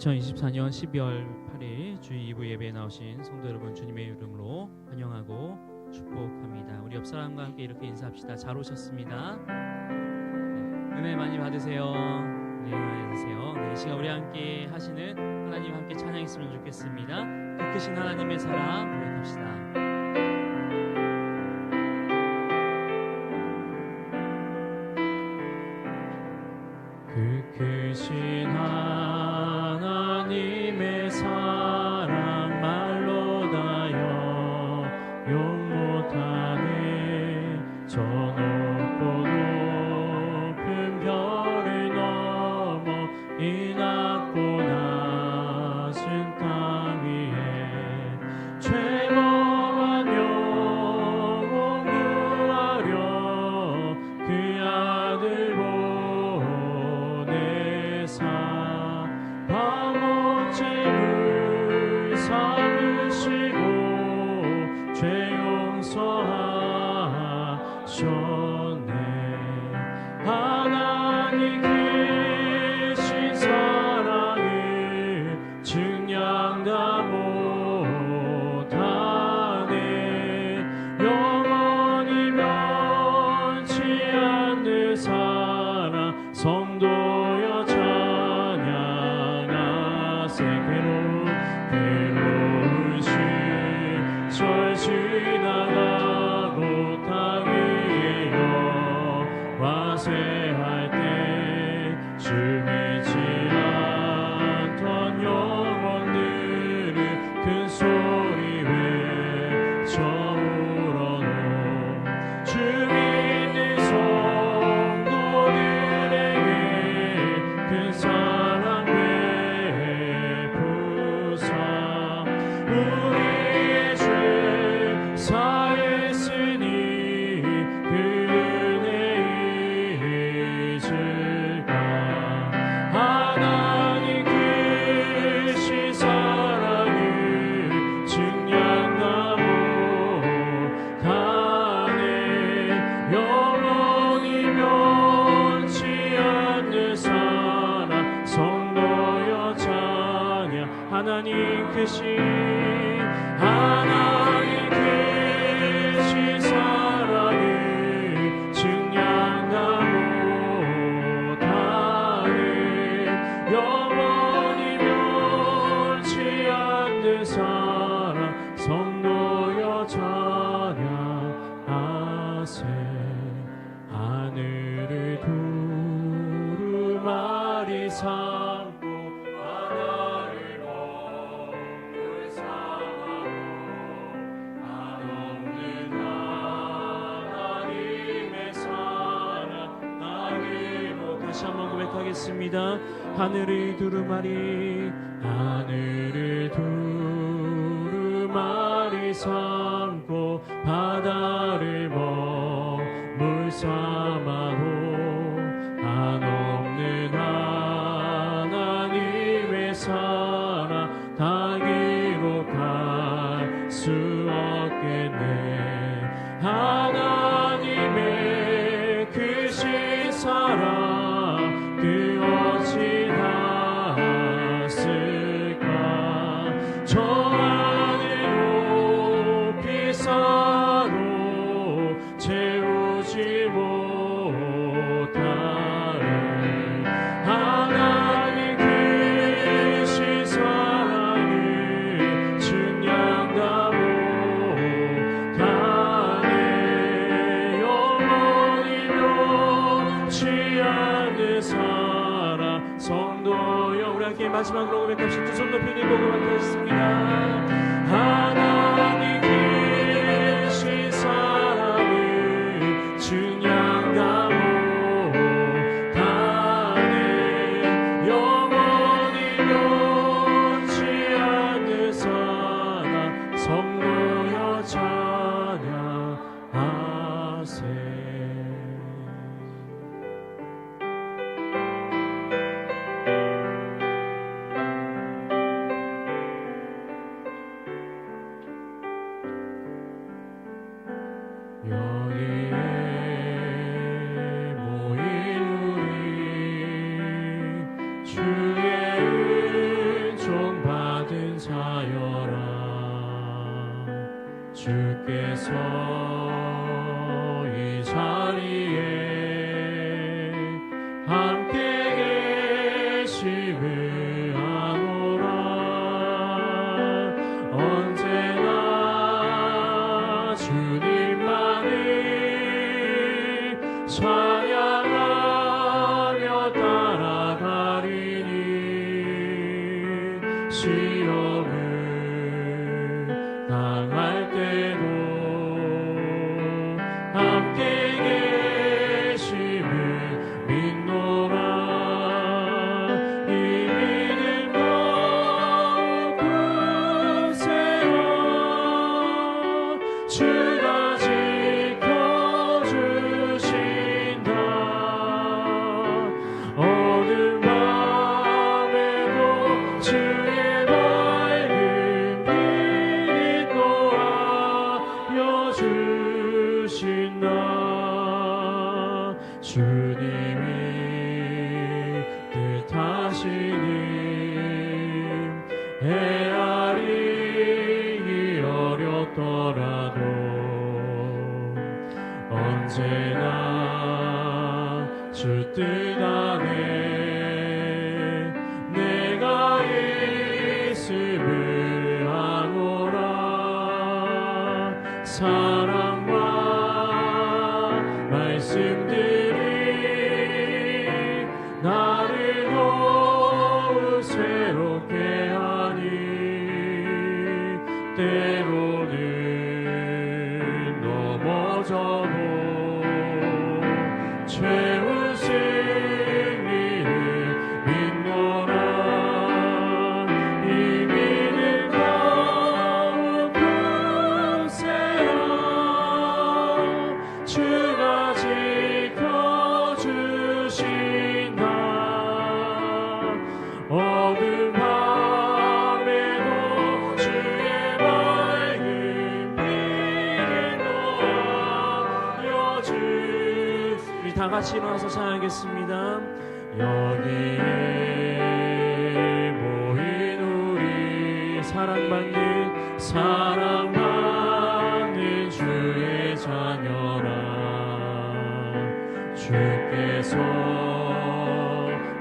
2024년 12월 8일 주일 2부 예배에 나오신 성도 여러분 주님의 이름으로 환영하고 축복합니다. 우리 옆 사람과 함께 이렇게 인사합시다. 잘 오셨습니다. 네, 은혜 많이 받으세요. 은혜 많이 받으세요. 네, 이 시간 우리 함께 하시는 하나님 함께 찬양했으면 좋겠습니다. 그 크신 하나님의 사랑 고백합시다. 그 크신 하나님의 사랑 말로 다여 용 못하네. 저 높고 높은 별을 넘어 이 낮고 낮은 땅 위에 죄범한 영혼 구하려 그 아들 밤어제를 삼으시고 죄 용서하셨네. 하나님 계신 사랑을 증량 다 못하네. 영원히 면치 않는 사랑 성도여 괴로운 시절 지나가고 땅 위에 와세할 때 주 믿지 않던 영혼들은 큰 소리 외쳐 울어도 주 믿는 성도들에게 큰 사랑 우리의 죄 사했으니 그 은혜 잊을까. 하나님 크신 사랑을 증량 다 못하네. 영원히 면치 않는 사랑 성도여 찬양. 하나님 크신 사랑을 증량 다 못하네. 영원히 면치 않는 사랑 성도여 찬양하세. 하늘을 두루마리 삼고 바다를 먹물 삼아 한없는 하나님의 사랑 나를 못. 다시 한번 고백하겠습니다. 하늘을 두루마리 삼고 바다를 먹물 삼아도 한없는 하나님의 사랑 다 기록할 수 없겠네. 하나님의 크신 사랑 그 어찌 닿았을까. 저 하늘 높이 사로 채우지 못하네. 하나님 크신 사랑을 증량 다 못하네. 영원히 면치 않는 사랑 성도여. 우리 함께 마지막으로 고백합시다. 두 손 높이 들고 고백하겠습니다. 하나님 계신 사랑을 증량 다 못하네. 영원히 면치 않는 사랑 성도여 찬양하세. 주의 주께서 이 자리에 함께 계심을 아노라. 언제나 주님만을 찬양하며 따라가리니 시험을 당할 때도 함께 계심을 믿노라. 이 믿음 더욱 굳세어 주가 지켜주신다. 어두운 밤에도 주의 밝은 빛 놓아 주신다. 주님이 뜻하시니 헤아리기 어렵더라도 언제나 주 뜻 안에 내가 있음을 아노라. 사랑과 말씀들이 나를 더욱 새롭게 하니 때로는 넘어져도 최후 승리를 믿노라. 이 믿음 더욱 굳세어 주가 지켜주신다. 어두운 밤에도 주의 밝은 빛 놓아 주. 우리 다 같이 일어나서 찬양하겠습니다. 여기에 모인 우리 사랑받는 주의 자녀라. 주께서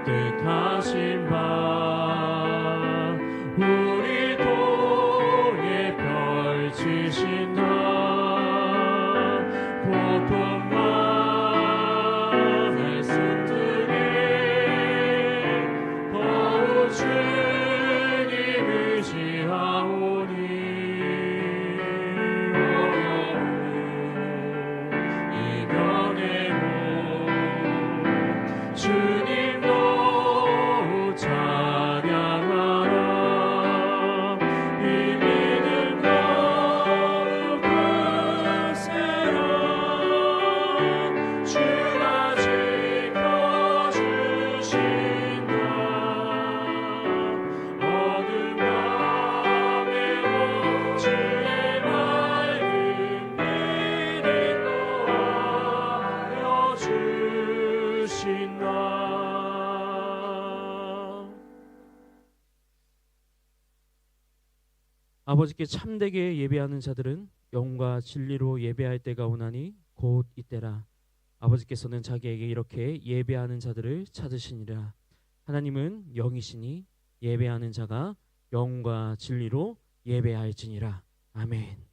뜻하신 바 우리 통해 펼치신다. 고통과 주님 의지하오니 어려움 이겨내고 주님도 찬양하라. 이 믿음 더욱 굳세어 주가 지켜주신다. 아버지께 참되게 예배하는 자들은 영과 진리로 예배할 때가 오나니 곧 이때라. 아버지께서는 자기에게 이렇게 예배하는 자들을 찾으시니라. 하나님은 영이시니 예배하는 자가 영과 진리로 예배할지니라. 아멘.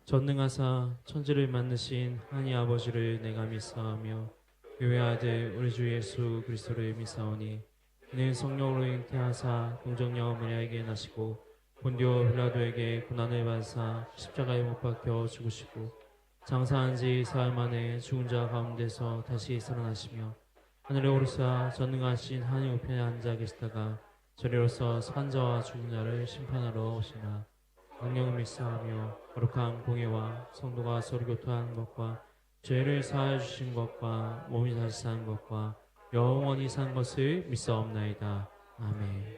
전능하사 천지를 만드신 하나님 아버지를 내가 믿사오며 그의 아들 우리 주 예수 그리스도를 믿사오니 이는 성령으로 잉태하사 동정녀 마리아에게 나시고 본디오 빌라도에게 고난을 받으사 십자가에 못 박혀 죽으시고 장사한 지 사흘 만에 죽은 자 가운데서 다시 살아나시며 하늘에 오르사 전능하신 하나님 우편에 앉아 계시다가 저리로서 산자와 죽은 자를 심판하러 오시나 능력을 믿사하며 거룩한 공예와 성도가 서로 교통하는 것과 죄를 사하여 주신 것과 몸이 다시 사는 것과 영원히 산 것을 믿사옵나이다. 아멘.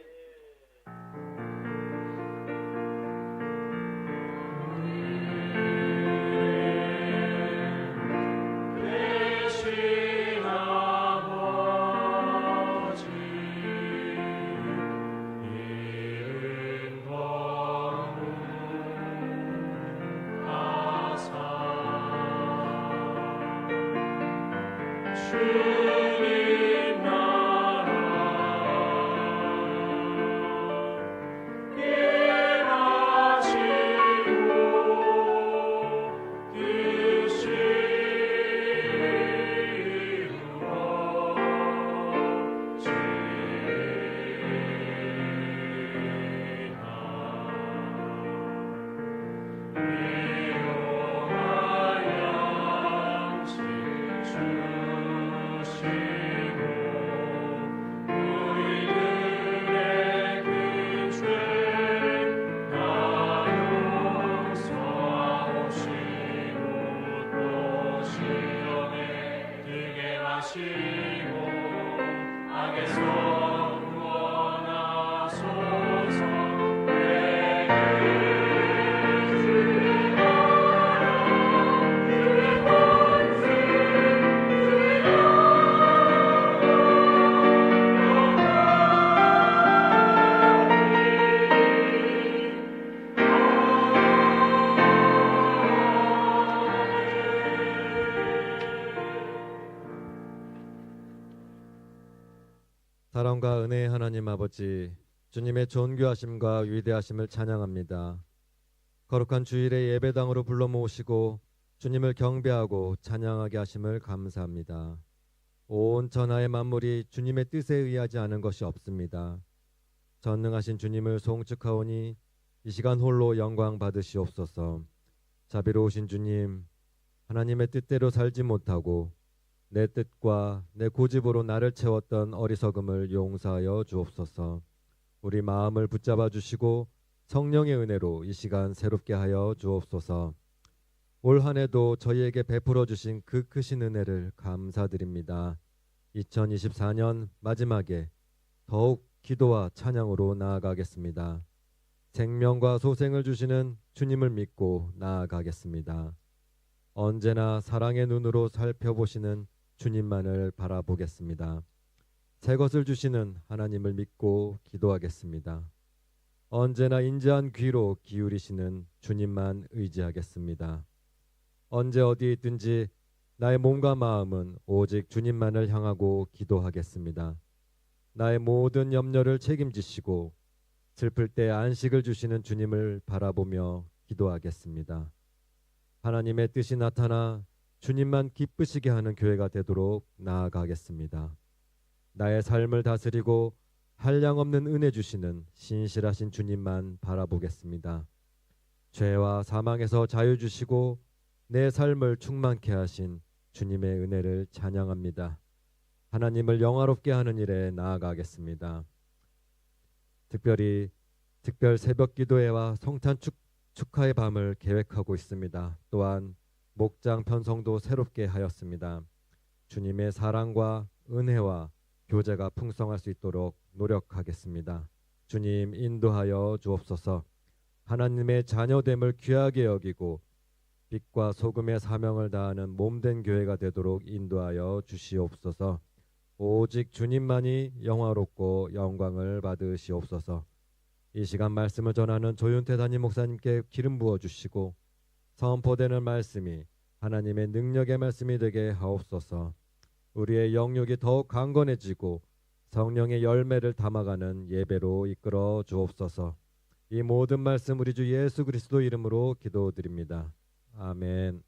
대신 아버지 이름 거룩하사 주님 나라 임하시고 뜻이 하시고 악에서 구원하소서. 사랑과 은혜의 하나님 아버지, 주님의 존귀하심과 위대하심을 찬양합니다. 거룩한 주일의 예배당으로 불러 모으시고 주님을 경배하고 찬양하게 하심을 감사합니다. 온 천하의 만물이 주님의 뜻에 의하지 않은 것이 없습니다. 전능하신 주님을 송축하오니 이 시간 홀로 영광 받으시옵소서. 자비로우신 주님, 하나님의 뜻대로 살지 못하고 내 뜻과 내 고집으로 나를 채웠던 어리석음을 용서하여 주옵소서. 우리 마음을 붙잡아 주시고 성령의 은혜로 이 시간 새롭게 하여 주옵소서. 올 한 해도 저희에게 베풀어 주신 그 크신 은혜를 감사드립니다. 2024년 마지막에 더욱 기도와 찬양으로 나아가겠습니다. 생명과 소생을 주시는 주님을 믿고 나아가겠습니다. 언제나 사랑의 눈으로 살펴보시는 주님만을 바라보겠습니다. 새 것을 주시는 하나님을 믿고 기도하겠습니다. 언제나 인자한 귀로 기울이시는 주님만 의지하겠습니다. 언제 어디 있든지 나의 몸과 마음은 오직 주님만을 향하고 기도하겠습니다. 나의 모든 염려를 책임지시고 슬플 때 안식을 주시는 주님을 바라보며 기도하겠습니다. 하나님의 뜻이 나타나 주님만 기쁘시게 하는 교회가 되도록 나아가겠습니다. 나의 삶을 다스리고 한량없는 은혜 주시는 신실하신 주님만 바라보겠습니다. 죄와 사망에서 자유 주시고 내 삶을 충만케 하신 주님의 은혜를 찬양합니다. 하나님을 영화롭게 하는 일에 나아가겠습니다. 특별 새벽 기도회와 성탄 축하의 밤을 계획하고 있습니다. 또한 목장 편성도 새롭게 하였습니다. 주님의 사랑과 은혜와 교제가 풍성할 수 있도록 노력하겠습니다. 주님 인도하여 주옵소서. 하나님의 자녀됨을 귀하게 여기고 빛과 소금의 사명을 다하는 몸된 교회가 되도록 인도하여 주시옵소서. 오직 주님만이 영화롭고 영광을 받으시옵소서. 이 시간 말씀을 전하는 조윤태 담임 목사님께 기름 부어 주시고 선포되는 말씀이 하나님의 능력의 말씀이 되게 하옵소서. 우리의 영육이 더욱 강건해지고 성령의 열매를 담아가는 예배로 이끌어 주옵소서. 이 모든 말씀 우리 주 예수 그리스도 이름으로 기도드립니다. 아멘.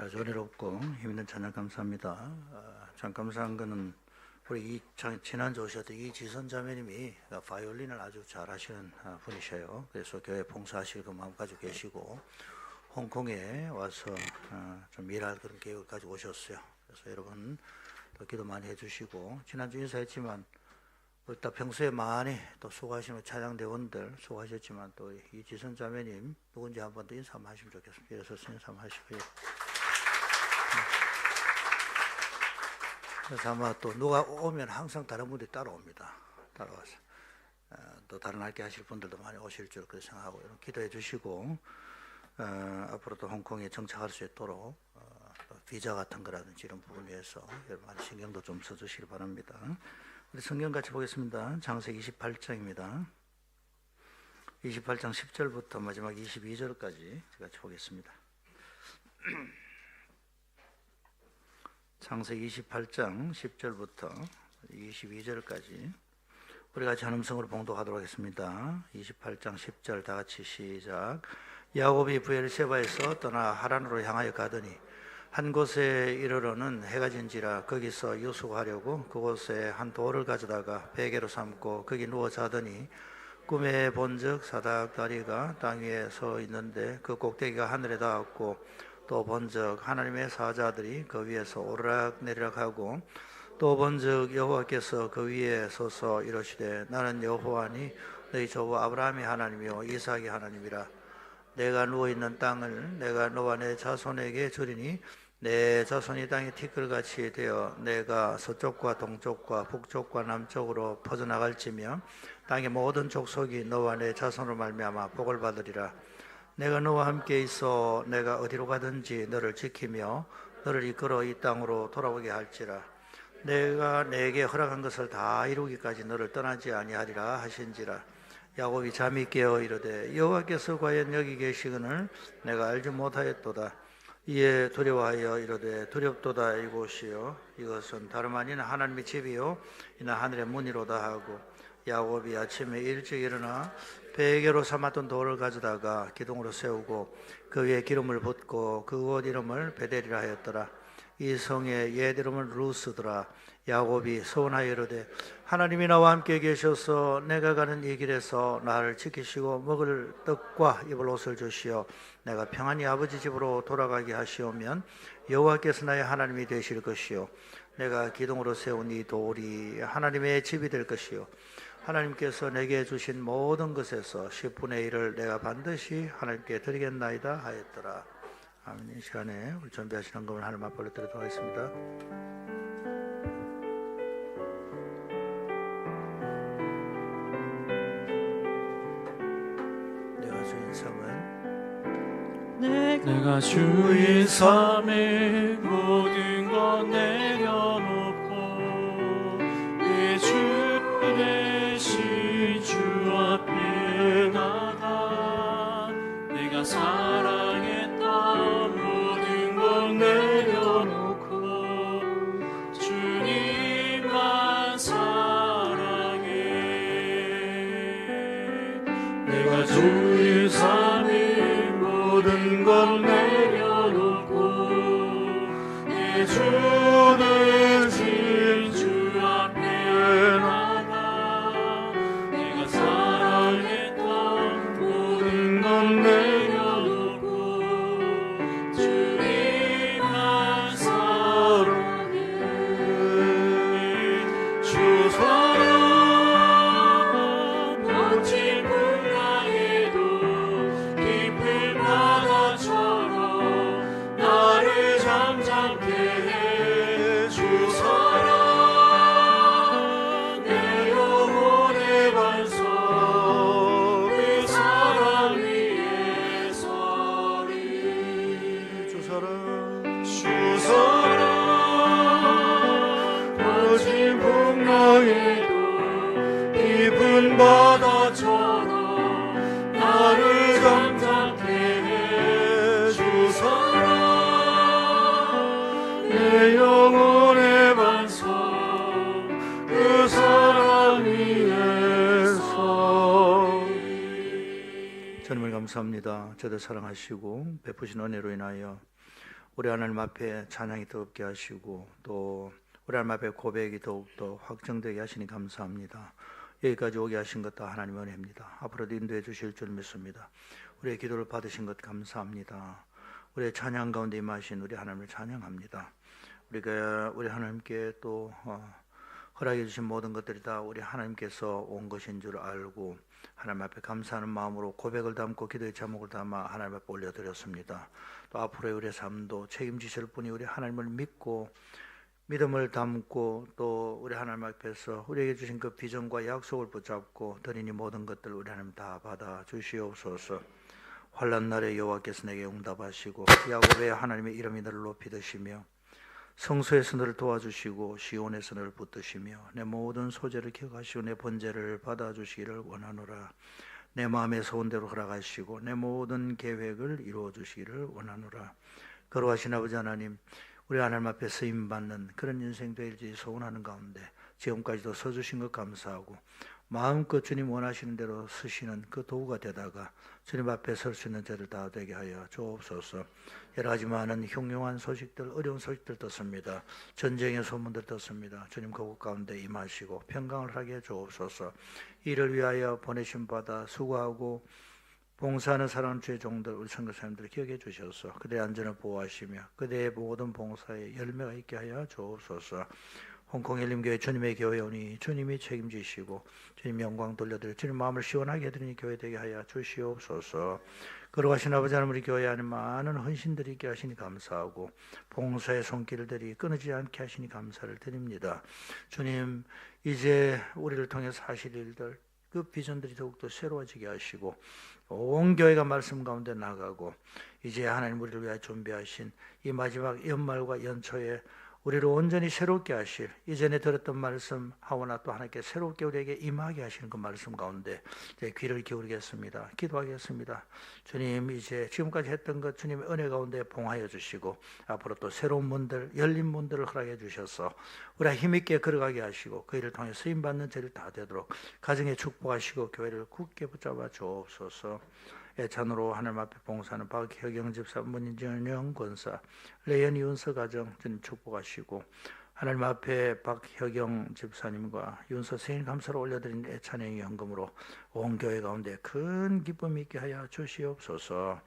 아주 은혜롭고 힘있는 찬양 감사합니다. 참 감사한 거는 우리 지난주 오셨던 이지선 자매님이 바이올린을 아주 잘 하시는 분이셔요. 그래서 교회 봉사하실 그 마음 가지고 계시고 홍콩에 와서 좀 일할 그런 계획을 가지고 오셨어요. 그래서 여러분 또 기도 많이 해주시고, 지난주 인사했지만 또 평소에 많이 또 수고하시는 찬양대원들 수고하셨지만 또 이지선 자매님 누군지 한번 더 인사 한번 하시면 좋겠습니다. 일어서서 인사 한번 하시고요. 그래서 아마 또 누가 오면 항상 다른 분들이 따라옵니다. 따라와서 또 다른 학교 하실 분들도 많이 오실 줄 그렇게 생각하고 기도해 주시고, 앞으로도 홍콩에 정착할 수 있도록 비자 같은 거라든지 이런 부분 위해서 여러분 많이 신경도 좀 써주시기 바랍니다. 우리 성경 같이 보겠습니다. 창세기 28장입니다. 28장 10절부터 마지막 22절까지 같이 보겠습니다. 창세기 28장 10절부터 22절까지 우리 같이 한음성으로 봉독하도록 하겠습니다. 28장 10절 다 같이 시작. 야곱이 브엘세바에서 떠나 하란으로 향하여 가더니 한 곳에 이르러는 해가 진지라 거기서 유숙하려고 그곳에 한 돌을 가져다가 베개로 삼고 거기 누워 자더니 꿈에 본즉 사닥다리가 땅 위에 서 있는데 그 꼭대기가 하늘에 닿았고 또 본즉 하나님의 사자들이 그 위에서 오르락 내리락 하고 또 본즉 여호와께서 그 위에 서서 이르시되 나는 여호와니 너희 조부 아브라함의 하나님이요 이삭의 하나님이라. 내가 누워있는 땅을 내가 너와 내 자손에게 주리니 내 자손이 땅의 티끌같이 되어 내가 서쪽과 동쪽과 북쪽과 남쪽으로 퍼져나갈지며 땅의 모든 족속이 너와 내 자손으로 말미암아 복을 받으리라. 내가 너와 함께 있어 내가 어디로 가든지 너를 지키며 너를 이끌어 이 땅으로 돌아오게 할지라. 내가 내게 허락한 것을 다 이루기까지 너를 떠나지 아니하리라 하신지라. 야곱이 잠이 깨어 이르되 여호와께서 과연 여기 계시거늘 내가 알지 못하였도다. 이에 두려워하여 이르되 두렵도다 이곳이요 이것은 다름 아닌 하나님의 집이요 이나 하늘의 문이로다 하고 야곱이 아침에 일찍 일어나 베개로 삼았던 돌을 가져다가 기둥으로 세우고 그 위에 기름을 붓고 그곳 이름을 베델이라 하였더라. 이 성의 옛 이름은 루스더라. 야곱이 서원하여 이르되 하나님이 나와 함께 계셔서 내가 가는 이 길에서 나를 지키시고 먹을 떡과 입을 옷을 주시어 내가 평안히 아버지 집으로 돌아가게 하시오면 여호와께서 나의 하나님이 되실 것이요 내가 기둥으로 세운 이 돌이 하나님의 집이 될 것이요 하나님께서 내게 주신 모든 것에서 10분의 1을 내가 반드시 하나님께 드리겠나이다 하였더라. 아멘. 이 시간에 우리 준비하시는 것을 하나님 앞에 올려드리도록 하겠습니다. 내가 주인 삼의 모든 것 내려놓고 내 주 대신 주 앞에 나가 내가 사랑했던 모든 것 내려놓고 주님만 사랑해. 내가 주인 삼의 모든 것 내려놓고 내 주 대신 주 앞에 나가 내가 사랑했던 모든 것 내려놓고 주님만 사랑해. 주 사랑 멋진 풍랑에도 깊은 바다처럼 나를 잠잠케 해. 주 사랑 내 영혼의 반석 그 사랑 위에 서리. 주 사랑 거친 풍랑에도 깊은 바다처럼 나를 잠잠케 해. 주 사랑 내 영혼의 반석 그 사랑 위에서. 주님을 감사합니다. 저들 사랑하시고 베푸신 은혜로 인하여 우리 하나님 앞에 찬양이 뜨겁게 하시고 또 우리 하나님 앞에 고백이 더욱더 확정되게 하시니 감사합니다. 여기까지 오게 하신 것 다 하나님 은혜입니다. 앞으로도 인도해 주실 줄 믿습니다. 우리의 기도를 받으신 것 감사합니다. 우리의 찬양 가운데 임하신 우리 하나님을 찬양합니다. 우리가 우리 하나님께 또 허락해 주신 모든 것들이 다 우리 하나님께서 온 것인 줄 알고 하나님 앞에 감사하는 마음으로 고백을 담고 기도의 제목을 담아 하나님 앞에 올려드렸습니다. 또 앞으로의 우리의 삶도 책임지실 분이 우리 하나님을 믿고 믿음을 담고 또 우리 하나님 앞에서 우리에게 주신 그 비전과 약속을 붙잡고 드리니 모든 것들 우리 하나님 다 받아 주시옵소서. 환난 날에 여호와께서 내게 응답하시고 야곱의 하나님의 이름이 너를 높이 드시며 성소에서 너를 도와주시고 시온에서 너를 붙드시며 내 모든 소재를 기억하시고 내 번제를 받아주시기를 원하노라. 내 마음에 소원대로 허락하시고 내 모든 계획을 이루어 주시기를 원하노라. 거룩하신 아버지 하나님, 우리 하나님 앞에 쓰임받는 그런 인생 되일지 소원하는 가운데 지금까지도 서주신 것 감사하고 마음껏 주님 원하시는 대로 쓰시는 그 도구가 되다가 주님 앞에 설 수 있는 저를 다 되게 하여 주옵소서. 여러 가지 많은 흉흉한 소식들, 어려운 소식들 듣습니다. 전쟁의 소문들 듣습니다. 주님 그곳 가운데 임하시고 평강을 하게 주옵소서. 이를 위하여 보내신 바다 수고하고 봉사하는 사랑하는 주의 종들 우리 선교사님들 기억해 주셔서 그대의 안전을 보호하시며 그대의 모든 봉사에 열매가 있게 하여 주옵소서. 홍콩 엘림교회 주님의 교회오니 주님이 책임지시고 주님 영광 돌려드려 주님 마음을 시원하게 해드리니 교회 되게 하여 주시옵소서. 거룩하신 아버지 하나님, 우리 교회 안에 많은 헌신들이 있게 하시니 감사하고 봉사의 손길들이 끊어지지 않게 하시니 감사를 드립니다. 주님, 이제 우리를 통해서 하실 일들 그 비전들이 더욱더 새로워지게 하시고 온 교회가 말씀 가운데 나가고 이제 하나님 우리를 위하여 준비하신 이 마지막 연말과 연초에 우리를 온전히 새롭게 하실 이전에 들었던 말씀 하오나 또 하나님께 새롭게 우리에게 임하게 하시는 그 말씀 가운데 이제 귀를 기울이겠습니다. 기도하겠습니다. 주님, 이제 지금까지 했던 것 주님의 은혜 가운데 봉하여 주시고 앞으로 또 새로운 문들 열린 문들을 허락해 주셔서 우리가 힘있게 걸어가게 하시고 그 일을 통해 쓰임받는 저를 다 되도록 가정에 축복하시고 교회를 굳게 붙잡아 주옵소서. 애찬으로 하나님 앞에 봉사하는 박혜경 집사, 문인정 권사, 레연 이윤서 가정 주님 축복하시고 하나님 앞에 박혜경 집사님과 윤서 생일 감사를 올려드린 애찬의 현금으로 온 교회 가운데 큰 기쁨이 있게 하여 주시옵소서.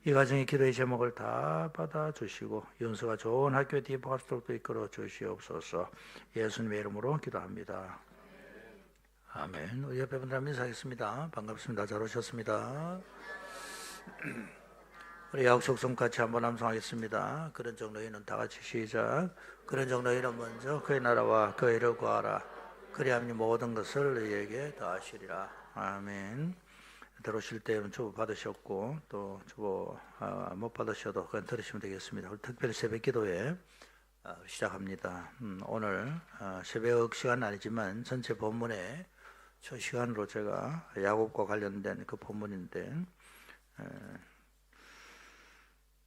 이 가정의 기도의 제목을 다 받아주시고 윤서가 좋은 학교에 입학할 수 있도록 이끌어 주시옵소서. 예수님의 이름으로 기도합니다. 아멘. 우리 옆에 분들 인사하겠습니다. 반갑습니다. 잘 오셨습니다. 우리 약속성 같이 한번 암송하겠습니다. 그런 적 너희는 다 같이 시작. 그런 적 너희는 먼저 그의 나라와 그의 일을 구하라. 그리하면 모든 것을 너희에게 더하시리라. 아멘. 들어오실 때 주보 받으셨고 또 주보 못 받으셔도 그건 들으시면 되겠습니다. 우리 특별히 새벽 기도회 시작합니다. 오늘 새벽 시간은 아니지만 전체 본문의 첫 시간으로 제가 야곱과 관련된 그 본문인데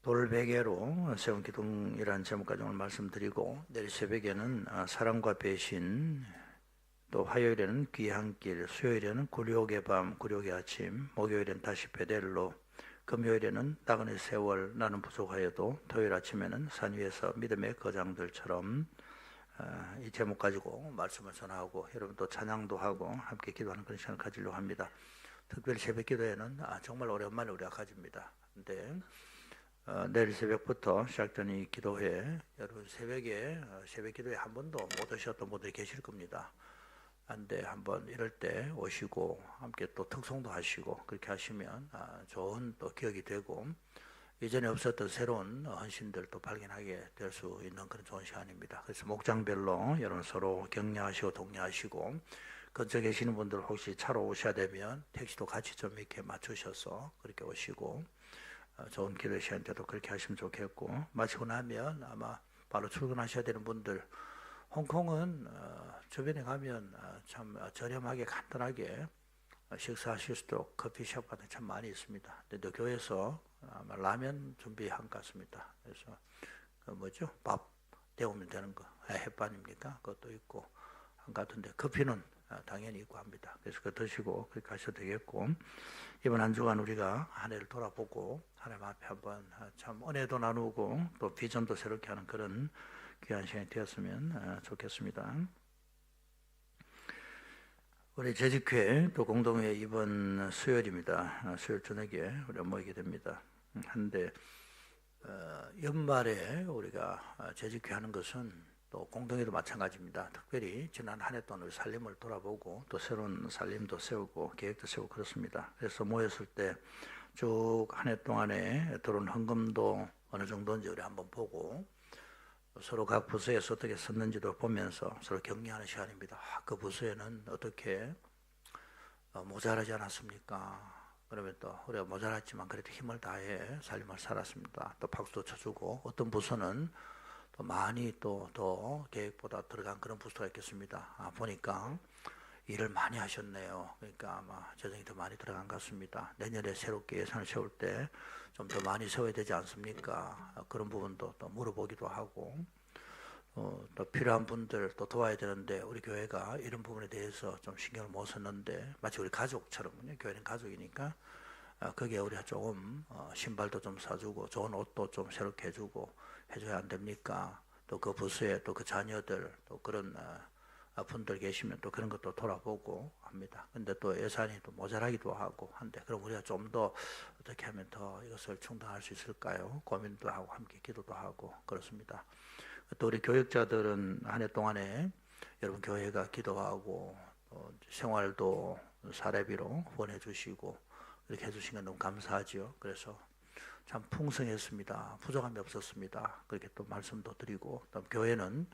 돌베개로 세운 기둥이라는 제목까지 오늘 말씀드리고 내일 새벽에는 사랑과 배신, 또 화요일에는 귀한 길, 수요일에는 굴욕의 밤, 굴욕의 아침, 목요일에는 다시 베델로, 금요일에는 나그네 세월 나는 부족하여도, 토요일 아침에는 산 위에서 믿음의 거장들처럼 이 제목 가지고 말씀을 전하고 여러분도 찬양도 하고 함께 기도하는 그런 시간을 가지려고 합니다. 특별히 새벽 기도회는 정말 오랜만에 우리가 가집니다. 근데 내일 새벽부터 시작되는 이 기도회, 여러분 새벽에 새벽 기도회 한 번도 못 오셨던 분들이 계실 겁니다. 근데 한번 이럴 때 오시고 함께 또 특송도 하시고 그렇게 하시면 좋은 또 기억이 되고 이전에 없었던 새로운 헌신들도 발견하게 될 수 있는 그런 좋은 시간입니다. 그래서 목장별로 여러분 서로 격려하시고 독려하시고 근처에 계시는 분들 혹시 차로 오셔야 되면 택시도 같이 좀 이렇게 맞추셔서 그렇게 오시고 좋은 기도 시간 때도 그렇게 하시면 좋겠고 마치고 나면 아마 바로 출근하셔야 되는 분들 홍콩은 주변에 가면 참 저렴하게 간단하게 식사하실 수도 커피숍 같은 참 많이 있습니다. 근데 교회에서 아마 라면 준비한 것 같습니다. 그래서 밥 데우면 되는 거 햇반입니까? 그것도 있고 한 것 같은데 커피는 당연히 있고 합니다. 그래서 그거 드시고 그렇게 하셔도 되겠고, 이번 한 주간 우리가 한 해를 돌아보고 하나님 앞에 한번 참 은혜도 나누고 또 비전도 새롭게 하는 그런 귀한 시간이 되었으면 좋겠습니다. 우리 재직회 또 공동회 이번 수요일입니다. 수요일 저녁에 우리가 모이게 됩니다. 한데 연말에 우리가 재직회 하는 것은 또 공동회도 마찬가지입니다. 특별히 지난 한 해 동안 우리 살림을 돌아보고 또 새로운 살림도 세우고 계획도 세우고 그렇습니다. 그래서 모였을 때 쭉 한 해 동안에 들어온 헌금도 어느 정도인지 우리 한번 보고 서로 각 부서에서 어떻게 썼는지도 보면서 서로 격려하는 시간입니다. 그 부서에는 어떻게 모자라지 않았습니까? 그러면 또 우리가 모자랐지만 그래도 힘을 다해 살림을 살았습니다. 또 박수도 쳐주고, 어떤 부서는 또 많이 또 더 계획보다 들어간 그런 부서가 있겠습니다. 보니까 일을 많이 하셨네요. 그러니까 아마 재정이 더 많이 들어간 것 같습니다. 내년에 새롭게 예산을 세울 때 좀 더 많이 세워야 되지 않습니까? 그런 부분도 또 물어보기도 하고, 또 필요한 분들 또 도와야 되는데 우리 교회가 이런 부분에 대해서 좀 신경을 못 썼는데, 마치 우리 가족처럼요. 교회는 가족이니까 거기에 우리가 조금 신발도 좀 사주고 좋은 옷도 좀 새롭게 해주고 해줘야 안 됩니까? 또 그 부서에 또 그 자녀들 또 그런 분들 계시면 또 그런 것도 돌아보고 합니다. 근데 또 예산이 또 모자라기도 하고 한데, 그럼 우리가 좀 더 어떻게 하면 더 이것을 충당할 수 있을까요? 고민도 하고 함께 기도도 하고 그렇습니다. 또 우리 교육자들은 한 해 동안에 여러분 교회가 기도하고 생활도 사례비로 후원해 주시고 이렇게 해주신 건 너무 감사하지요. 그래서 참 풍성했습니다. 부족함이 없었습니다. 그렇게 또 말씀도 드리고, 또 교회는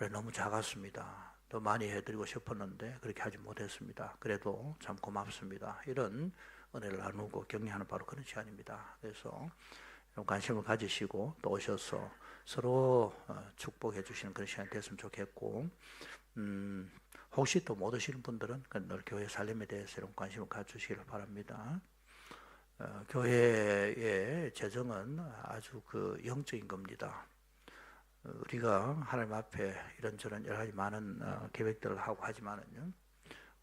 올해 너무 작았습니다. 더 많이 해드리고 싶었는데 그렇게 하지 못했습니다. 그래도 참 고맙습니다. 이런 은혜를 나누고 격려하는 바로 그런 시간입니다. 그래서 관심을 가지시고 또 오셔서 서로 축복해 주시는 그런 시간이 됐으면 좋겠고, 혹시 또 못 오시는 분들은 늘 교회 살림에 대해서 이런 관심을 가주시기를 바랍니다. 교회의 재정은 아주 그 영적인 겁니다. 우리가 하나님 앞에 이런저런 여러 가지 많은 계획들을 하고 하지만은요,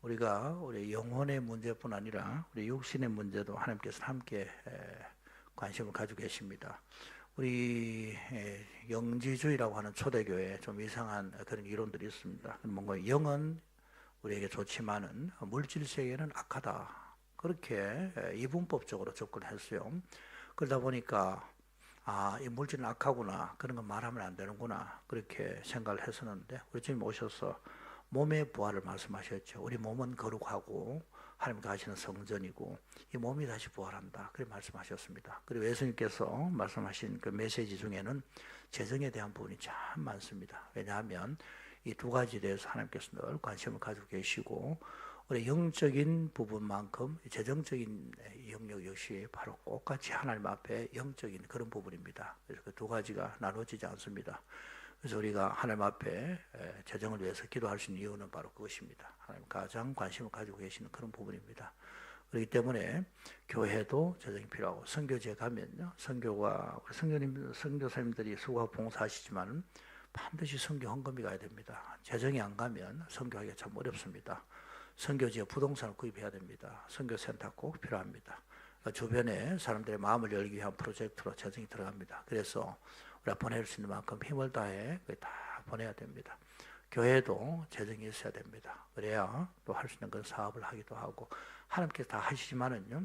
우리가 우리 영혼의 문제뿐 아니라 우리 육신의 문제도 하나님께서 함께 관심을 가지고 계십니다. 우리 영지주의라고 하는 초대교회에 좀 이상한 그런 이론들이 있습니다. 뭔가 영은 우리에게 좋지만은 물질 세계는 악하다, 그렇게 이분법적으로 접근했어요. 그러다 보니까 이 물질은 악하구나, 그런 거 말하면 안 되는구나, 그렇게 생각을 했었는데, 우리 주님 오셔서 몸의 부활을 말씀하셨죠. 우리 몸은 거룩하고 하나님께 하시는 성전이고 이 몸이 다시 부활한다, 그렇게 말씀하셨습니다. 그리고 예수님께서 말씀하신 그 메시지 중에는 재정에 대한 부분이 참 많습니다. 왜냐하면 이 두 가지에 대해서 하나님께서 늘 관심을 가지고 계시고, 우리 영적인 부분만큼 재정적인 영역 역시 바로 똑같이 하나님 앞에 영적인 그런 부분입니다. 그래서 그 두 가지가 나눠지지 않습니다. 그래서 우리가 하나님 앞에 재정을 위해서 기도할 수 있는 이유는 바로 그것입니다. 하나님 가장 관심을 가지고 계시는 그런 부분입니다. 그렇기 때문에 교회도 재정이 필요하고, 선교지에 가면요, 선교가 우리 선교사님들이 수고하고 봉사하시지만 반드시 선교 헌금이 가야 됩니다. 재정이 안 가면 선교하기가 참 어렵습니다. 선교지에 부동산을 구입해야 됩니다. 선교센터 꼭 필요합니다. 주변에 사람들의 마음을 열기 위한 프로젝트로 재정이 들어갑니다. 그래서 우리가 보낼 수 있는 만큼 힘을 다해 다 보내야 됩니다. 교회도 재정이 있어야 됩니다. 그래야 또 할 수 있는 그런 사업을 하기도 하고, 하나님께서 다 하시지만은요,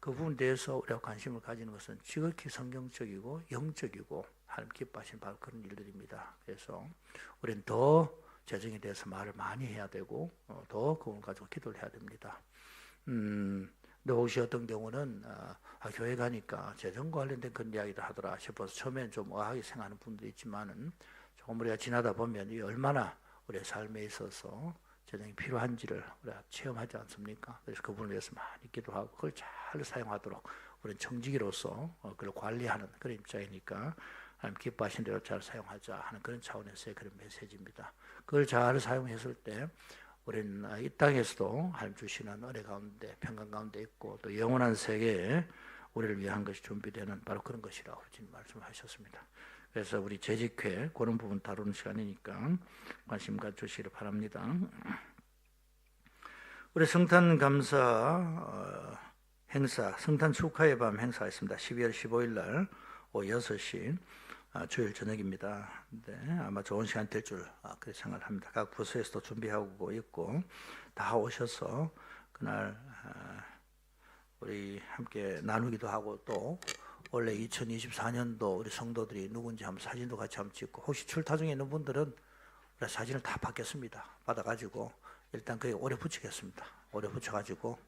그 부분에 대해서 우리가 관심을 가지는 것은 지극히 성경적이고 영적이고 하나님 기뻐하시는 바로 그런 일들입니다. 그래서 우리는 더 재정에 대해서 말을 많이 해야 되고 더 그걸 가지고 기도를 해야 됩니다. 근데 혹시 어떤 경우는 교회 가니까 재정 관련된 그런 이야기를 하더라 싶어서 처음엔 좀 의아하게 생각하는 분들이 있지만은, 조금 우리가 지나다 보면 이 얼마나 우리의 삶에 있어서 재정이 필요한지를 우리가 체험하지 않습니까? 그래서 그 부분을 위해서 많이 기도하고 그걸 잘 사용하도록 우리는 청지기로서 그걸 관리하는 그런 입장이니까 하나님 기뻐하신 대로 잘 사용하자 하는 그런 차원에서의 그런 메시지입니다. 그걸 잘 사용했을 때 우리는 이 땅에서도 하나님 주시는 은혜 가운데 평강 가운데 있고, 또 영원한 세계에 우리를 위한 것이 준비되는 바로 그런 것이라고 지금 말씀하셨습니다. 그래서 우리 재직회 그런 부분 다루는 시간이니까 관심 가주시기를 바랍니다. 우리 성탄 감사 행사, 성탄 축하의 밤 행사가 있습니다. 12월 15일 날 오후 6시 주일 저녁입니다. 네, 아마 좋은 시간 될 줄 그렇게 생각을 합니다. 각 부서에서도 준비하고 있고 다 오셔서 그날 우리 함께 나누기도 하고 또 원래 2024년도 우리 성도들이 누군지 한번 사진도 같이 한번 찍고 혹시 출타 중에 있는 분들은 우리 사진을 다 받겠습니다. 받아가지고 일단 거기 오래 붙이겠습니다. 오래 붙여가지고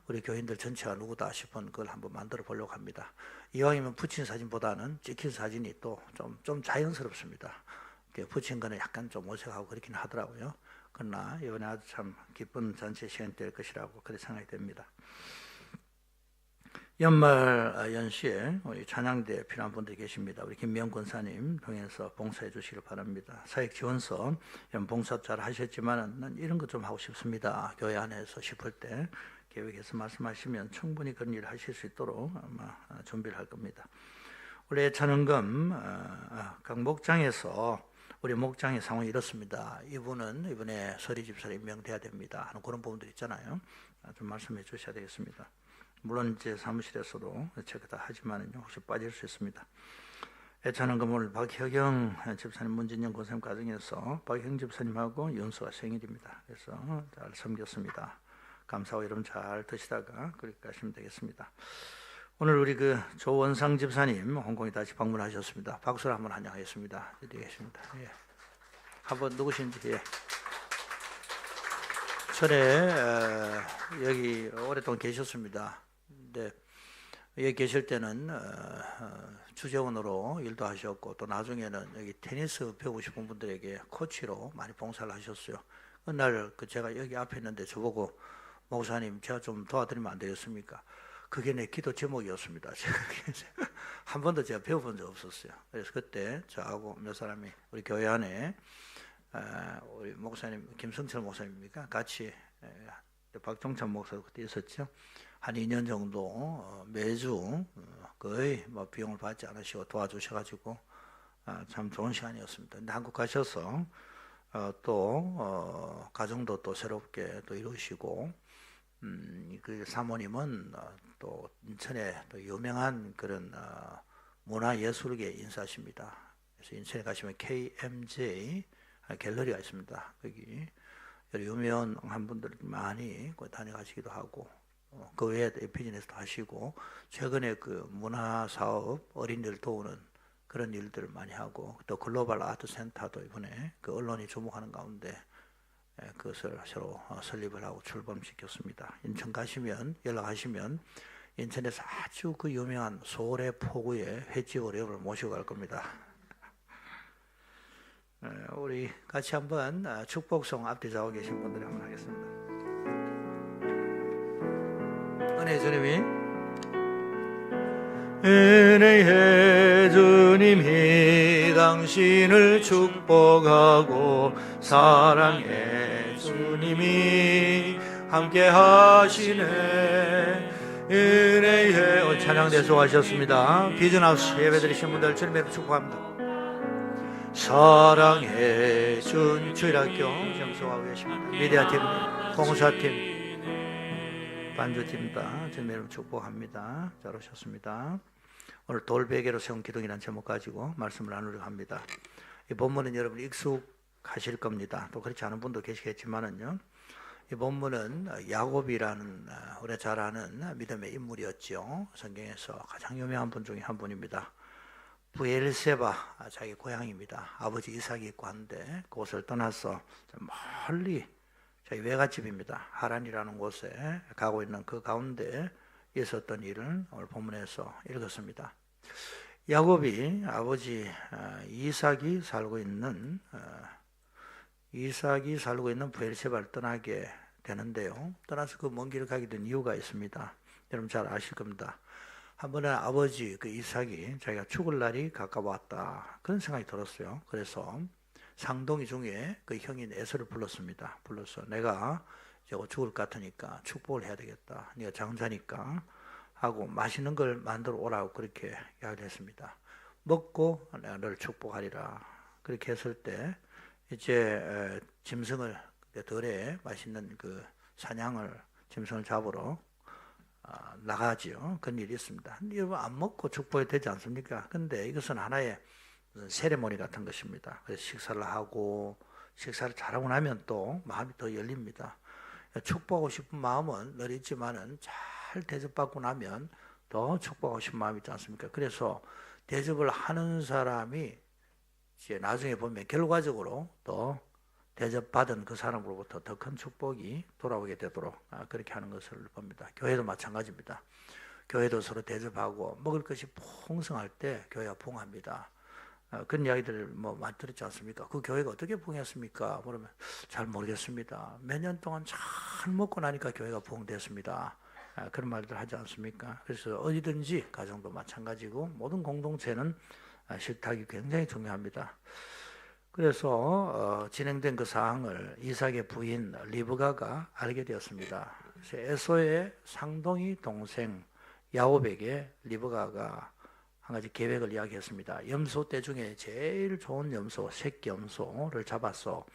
우리 교인들 전체가 누구다 싶은 그걸 한번 만들어 보려고 합니다. 이왕이면 붙인 사진보다는 찍힌 사진이 또 좀 자연스럽습니다. 붙인 거는 약간 좀 어색하고 그렇긴 하더라고요. 그러나 이번에 아주 참 기쁜 잔치 시간이 될 것이라고 그렇게 생각이 됩니다. 연말 연시에 우리 찬양대에 필요한 분들이 계십니다. 우리 김명 권사님 통해서 봉사해 주시길 바랍니다. 사역지원서 봉사 잘 하셨지만 난 이런 것 좀 하고 싶습니다. 교회 안에서 싶을 때 계획해서 말씀하시면 충분히 그런 일을 하실 수 있도록 아마 준비를 할 겁니다. 우리 찬원금 각 목장에서 우리 목장의 상황이 이렇습니다. 이분은 이번에 서리 집사로 임명돼야 됩니다 하는 그런 부분들 있잖아요. 좀 말씀해 주셔야 되겠습니다. 물론 이제 사무실에서도 체크 다 하지만요 혹시 빠질 수 있습니다. 애찬원금 오늘 박혁영 집사님, 문진영 권사님 가정에서 박혁영 집사님하고 윤수가 생일입니다. 그래서 잘 섬겼습니다. 감사하고 여러분 잘 드시다가 그렇게 가시면 되겠습니다. 오늘 우리 그 조원상 집사님 홍콩에 다시 방문하셨습니다. 박수로 한번 환영하겠습니다. 여기 계십니다. 예. 한번 누구신지 예. 전에 여기 오랫동안 계셨습니다. 근데 여기 계실 때는 주재원으로 일도 하셨고 또 나중에는 여기 테니스 배우고 싶은 분들에게 코치로 많이 봉사를 하셨어요. 어느 날 제가 여기 앞에 있는데 저보고 목사님 제가 좀 도와드리면 안 되겠습니까? 그게 내 기도 제목이었습니다. 제가 한 번도 제가 배워본 적 없었어요. 그래서 그때 저하고 몇 사람이 우리 교회 안에 우리 목사님 김성철 목사님입니까? 같이 박종찬 목사도 그때 있었죠. 한 2년 정도 매주 거의 뭐 비용을 받지 않으시고 도와주셔가지고 참 좋은 시간이었습니다. 근데 한국 가셔서 또 가정도 또 새롭게 또 이루시고 그 사모님은 또 인천에 또 유명한 그런 문화예술계 인사십니다. 그래서 인천에 가시면 KMJ 갤러리가 있습니다. 거기 유명한 분들 많이 다녀가시기도 하고 그 외에 비즈니스도 하시고 최근에 그 문화사업 어린이들 도우는 그런 일들을 많이 하고 또 글로벌 아트 센터도 이번에 그 언론이 주목하는 가운데 그것을 새로 설립을 하고 출범시켰습니다. 인천 가시면 연락하시면 인천에서 아주 그 유명한 소래 포구의 횟집으로 여러분을 모시고 갈 겁니다. 우리 같이 한번 축복송 앞뒤 좌우 계신 분들이 한번 하겠습니다. 은혜의 주님이 은혜의 주님이 당신을 축복하고 사랑의 주님이 함께 하시네. 은혜의 찬양대 수고하셨습니다. 비전하우스 예배드리신 분들 주님의 축복합니다. 사랑의 주일학교 정수하고 계십니다. 미디어팀, 공사팀, 반주팀다 주님의 축복합니다. 잘 오셨습니다. 오늘 돌베개로 세운 기둥이라는 제목 가지고 말씀을 나누려고 합니다. 이 본문은 여러분 익숙하실 겁니다. 또 그렇지 않은 분도 계시겠지만은요. 이 본문은 야곱이라는 우리가 잘 아는 믿음의 인물이었죠. 성경에서 가장 유명한 분 중에 한 분입니다. 부엘세바 자기 고향입니다. 아버지 이삭이 있고 한데 그곳을 떠나서 멀리 자기 외갓집입니다. 하란이라는 곳에 가고 있는 그 가운데 있었던 일을 오늘 본문에서 읽었습니다. 야곱이 아버지 이삭이 살고 있는 부엘세바를 떠나게 되는데요. 떠나서 그 먼 길을 가게 된 이유가 있습니다. 여러분 잘 아실 겁니다. 한 번은 아버지 그 이삭이 자기가 죽을 날이 가까웠다 그런 생각이 들었어요. 그래서 상동이 중에 그 형인 에서를 불렀습니다. 불러서 내가 이제 죽을 것 같으니까 축복을 해야 되겠다. 네가 장자니까 하고 맛있는 걸 만들어 오라고 그렇게 이야기를 했습니다. 먹고 내가 너를 축복하리라. 그렇게 했을 때 이제 짐승을 덜에 맛있는 그 사냥을 짐승을 잡으러 나가지요. 그런 일이 있습니다. 근데 여러분 안 먹고 축복이 되지 않습니까? 근데 이것은 하나의 세레모니 같은 것입니다. 그래서 식사를 하고 식사를 잘하고 나면 또 마음이 더 열립니다. 축복하고 싶은 마음은 늘 있지만은 잘 대접받고 나면 더 축복하고 싶은 마음이 있지 않습니까? 그래서 대접을 하는 사람이 이제 나중에 보면 결과적으로 또 대접받은 그 사람으로부터 더 큰 축복이 돌아오게 되도록 그렇게 하는 것을 봅니다. 교회도 마찬가지입니다. 교회도 서로 대접하고 먹을 것이 풍성할 때 교회가 부흥합니다. 그런 이야기들을 많이 들었지 않습니까? 그 교회가 어떻게 부흥했습니까? 그러면 잘 모르겠습니다. 몇 년 동안 잘 먹고 나니까 교회가 부흥됐습니다. 그런 말들 하지 않습니까? 그래서 어디든지 가정도 마찬가지고 모든 공동체는 식탁이 굉장히 중요합니다. 그래서 진행된 그 사항을 이삭의 부인 리브가가 알게 되었습니다. 그래서 에서의 상동이 동생 야곱에게 리브가가 한 가지 계획을 이야기했습니다. 염소 떼 중에 제일 좋은 염소, 새끼 염소를 잡아서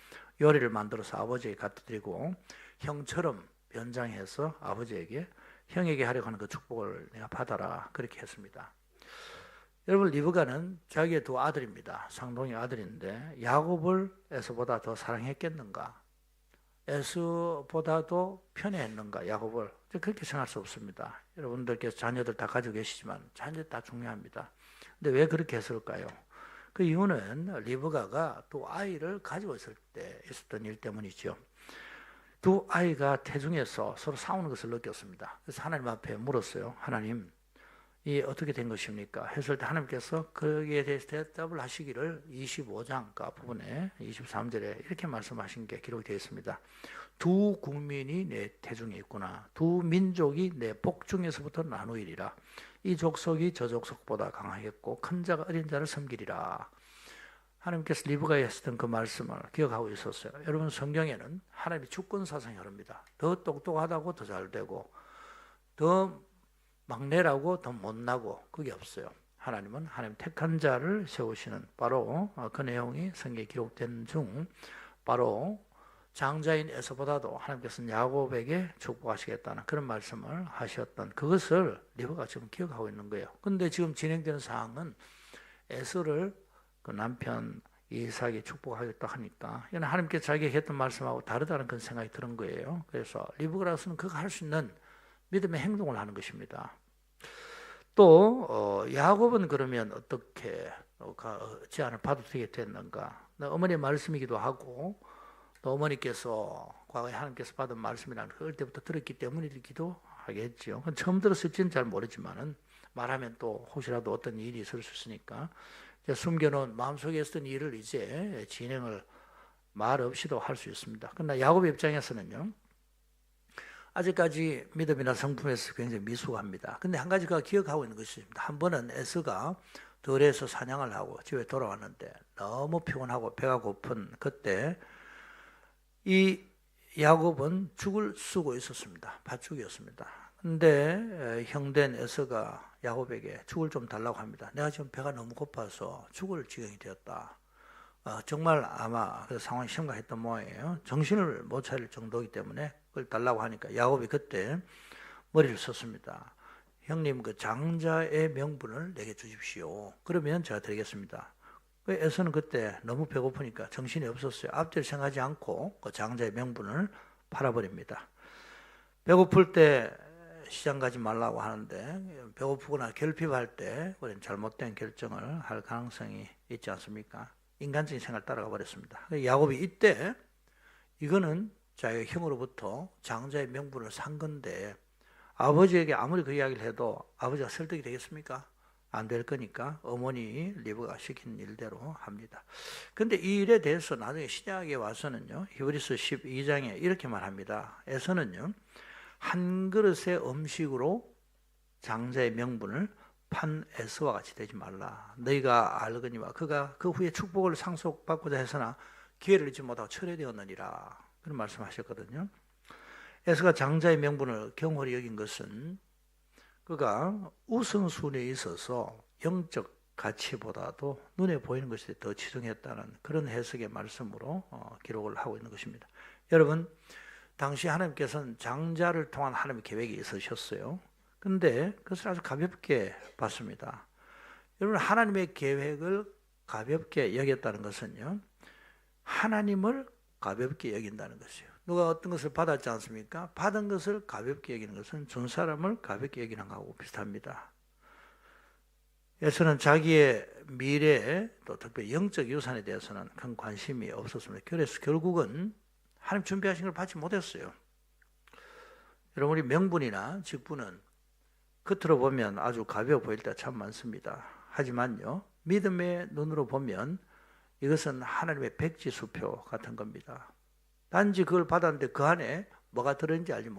요리를 만들어서 아버지에게 갖다 드리고 형처럼 변장해서 아버지에게 형에게 하려고 하는 그 축복을 내가 받아라 그렇게 했습니다. 여러분 리브가는 자기의 두 아들입니다. 상동이 아들인데 야곱을 에서보다 더 사랑했겠는가? 에서보다도 편애했는가? 야곱을 그렇게 생각할 수 없습니다. 여러분들께서 자녀들 다 가지고 계시지만 자녀들 다 중요합니다. 근데 왜 그렇게 했을까요? 그 이유는 리브가가 두 아이를 가지고 있을 때 있었던 일 때문이죠. 두 아이가 태중에서 서로 싸우는 것을 느꼈습니다. 그래서 하나님 앞에 물었어요. 하나님, 이 어떻게 된 것입니까? 했을 때 하나님께서 거기에 대해서 대답을 하시기를 25장 그 부분에 23절에 이렇게 말씀하신 게 기록이 되어 있습니다. 두 국민이 내 태중에 있구나. 두 민족이 내 복중에서부터 나누이리라. 이 족속이 저 족속보다 강하겠고 큰 자가 어린 자를 섬기리라. 하나님께서 리브가에 했던 그 말씀을 기억하고 있었어요. 여러분 성경에는 하나님이 주권 사상이 흐릅니다. 더 똑똑하다고 더 잘되고 더 막내라고 더 못나고 그게 없어요. 하나님은 하나님 택한 자를 세우시는 바로 그 내용이 성경에 기록된 중 바로 장자인 에서보다도 하나님께서는 야곱에게 축복하시겠다는 그런 말씀을 하셨던 그것을 리브가가 지금 기억하고 있는 거예요. 그런데 지금 진행되는 사항은 에서를 그 남편 이삭이 축복하겠다 하니까 이건 하나님께서 자기가 했던 말씀하고 다르다는 그런 생각이 드는 거예요. 그래서 리브가로서는 그거 할 수 있는 믿음의 행동을 하는 것입니다. 또 야곱은 그러면 어떻게 제안을 받아도 되게 됐는가? 어머니의 말씀이기도 하고 또 어머니께서 과거에 하나님께서 받은 말씀이라는 걸 그럴 때부터 들었기 때문이기도 하겠죠. 처음 들었을지는 잘 모르지만은 말하면 또 혹시라도 어떤 일이 있을 수 있으니까 숨겨놓은 마음속에 있었던 일을 이제 진행을 말 없이도 할 수 있습니다. 그러나 야곱의 입장에서는요. 아직까지 믿음이나 성품에서 굉장히 미숙합니다. 근데 한 가지 그가 기억하고 있는 것이 있습니다. 한 번은 에서가 들에서 사냥을 하고 집에 돌아왔는데 너무 피곤하고 배가 고픈 그때 이 야곱은 죽을 쓰고 있었습니다. 밭죽이었습니다. 근데 형된 에서가 야곱에게 죽을 좀 달라고 합니다. 내가 지금 배가 너무 고파서 죽을 지경이 되었다. 정말 아마 그 상황이 심각했던 모양이에요. 정신을 못 차릴 정도이기 때문에 그걸 달라고 하니까 야곱이 그때 머리를 썼습니다. 형님 그 장자의 명분을 내게 주십시오. 그러면 제가 드리겠습니다. 에서는 그때 너무 배고프니까 정신이 없었어요. 앞뒤를 생각하지 않고 그 장자의 명분을 팔아버립니다. 배고플 때 시장 가지 말라고 하는데 배고프거나 결핍할 때 우리는 잘못된 결정을 할 가능성이 있지 않습니까? 인간적인 생각을 따라가 버렸습니다. 야곱이 이때 이거는 자기의 형으로부터 장자의 명분을 산 건데 아버지에게 아무리 그 이야기를 해도 아버지가 설득이 되겠습니까? 안 될 거니까 어머니 리브가 시킨 일대로 합니다. 근데 이 일에 대해서 나중에 신약에 와서는요. 히브리서 12장에 이렇게 말합니다. 에서는요. 한 그릇의 음식으로 장자의 명분을 판 에서와 같이 되지 말라. 너희가 알거니와 그가 그 후에 축복을 상속받고자 해서나 기회를 잊지 못하고 철회되었느니라. 그런 말씀하셨거든요. 에서가 장자의 명분을 경홀히 여긴 것은 그가 우선순위에 있어서 영적 가치보다도 눈에 보이는 것이 더 치중했다는 그런 해석의 말씀으로 기록을 하고 있는 것입니다. 여러분 당시 하나님께서는 장자를 통한 하나님의 계획이 있으셨어요. 근데 그것을 아주 가볍게 봤습니다. 여러분, 하나님의 계획을 가볍게 여겼다는 것은요, 하나님을 가볍게 여긴다는 것이에요. 누가 어떤 것을 받았지 않습니까? 받은 것을 가볍게 여기는 것은 준 사람을 가볍게 여기는 것하고 비슷합니다. 예수는 자기의 미래, 또 특별히 영적 유산에 대해서는 큰 관심이 없었습니다. 그래서 결국은 하나님 준비하신 걸 받지 못했어요. 여러분, 우리 명분이나 직분은 겉으로 보면 아주 가벼워 보일 때가 참 많습니다. 하지만요, 믿음의 눈으로 보면 이것은 하나님의 백지수표 같은 겁니다. 단지 그걸 받았는데 그 안에 뭐가 들어있는지 알지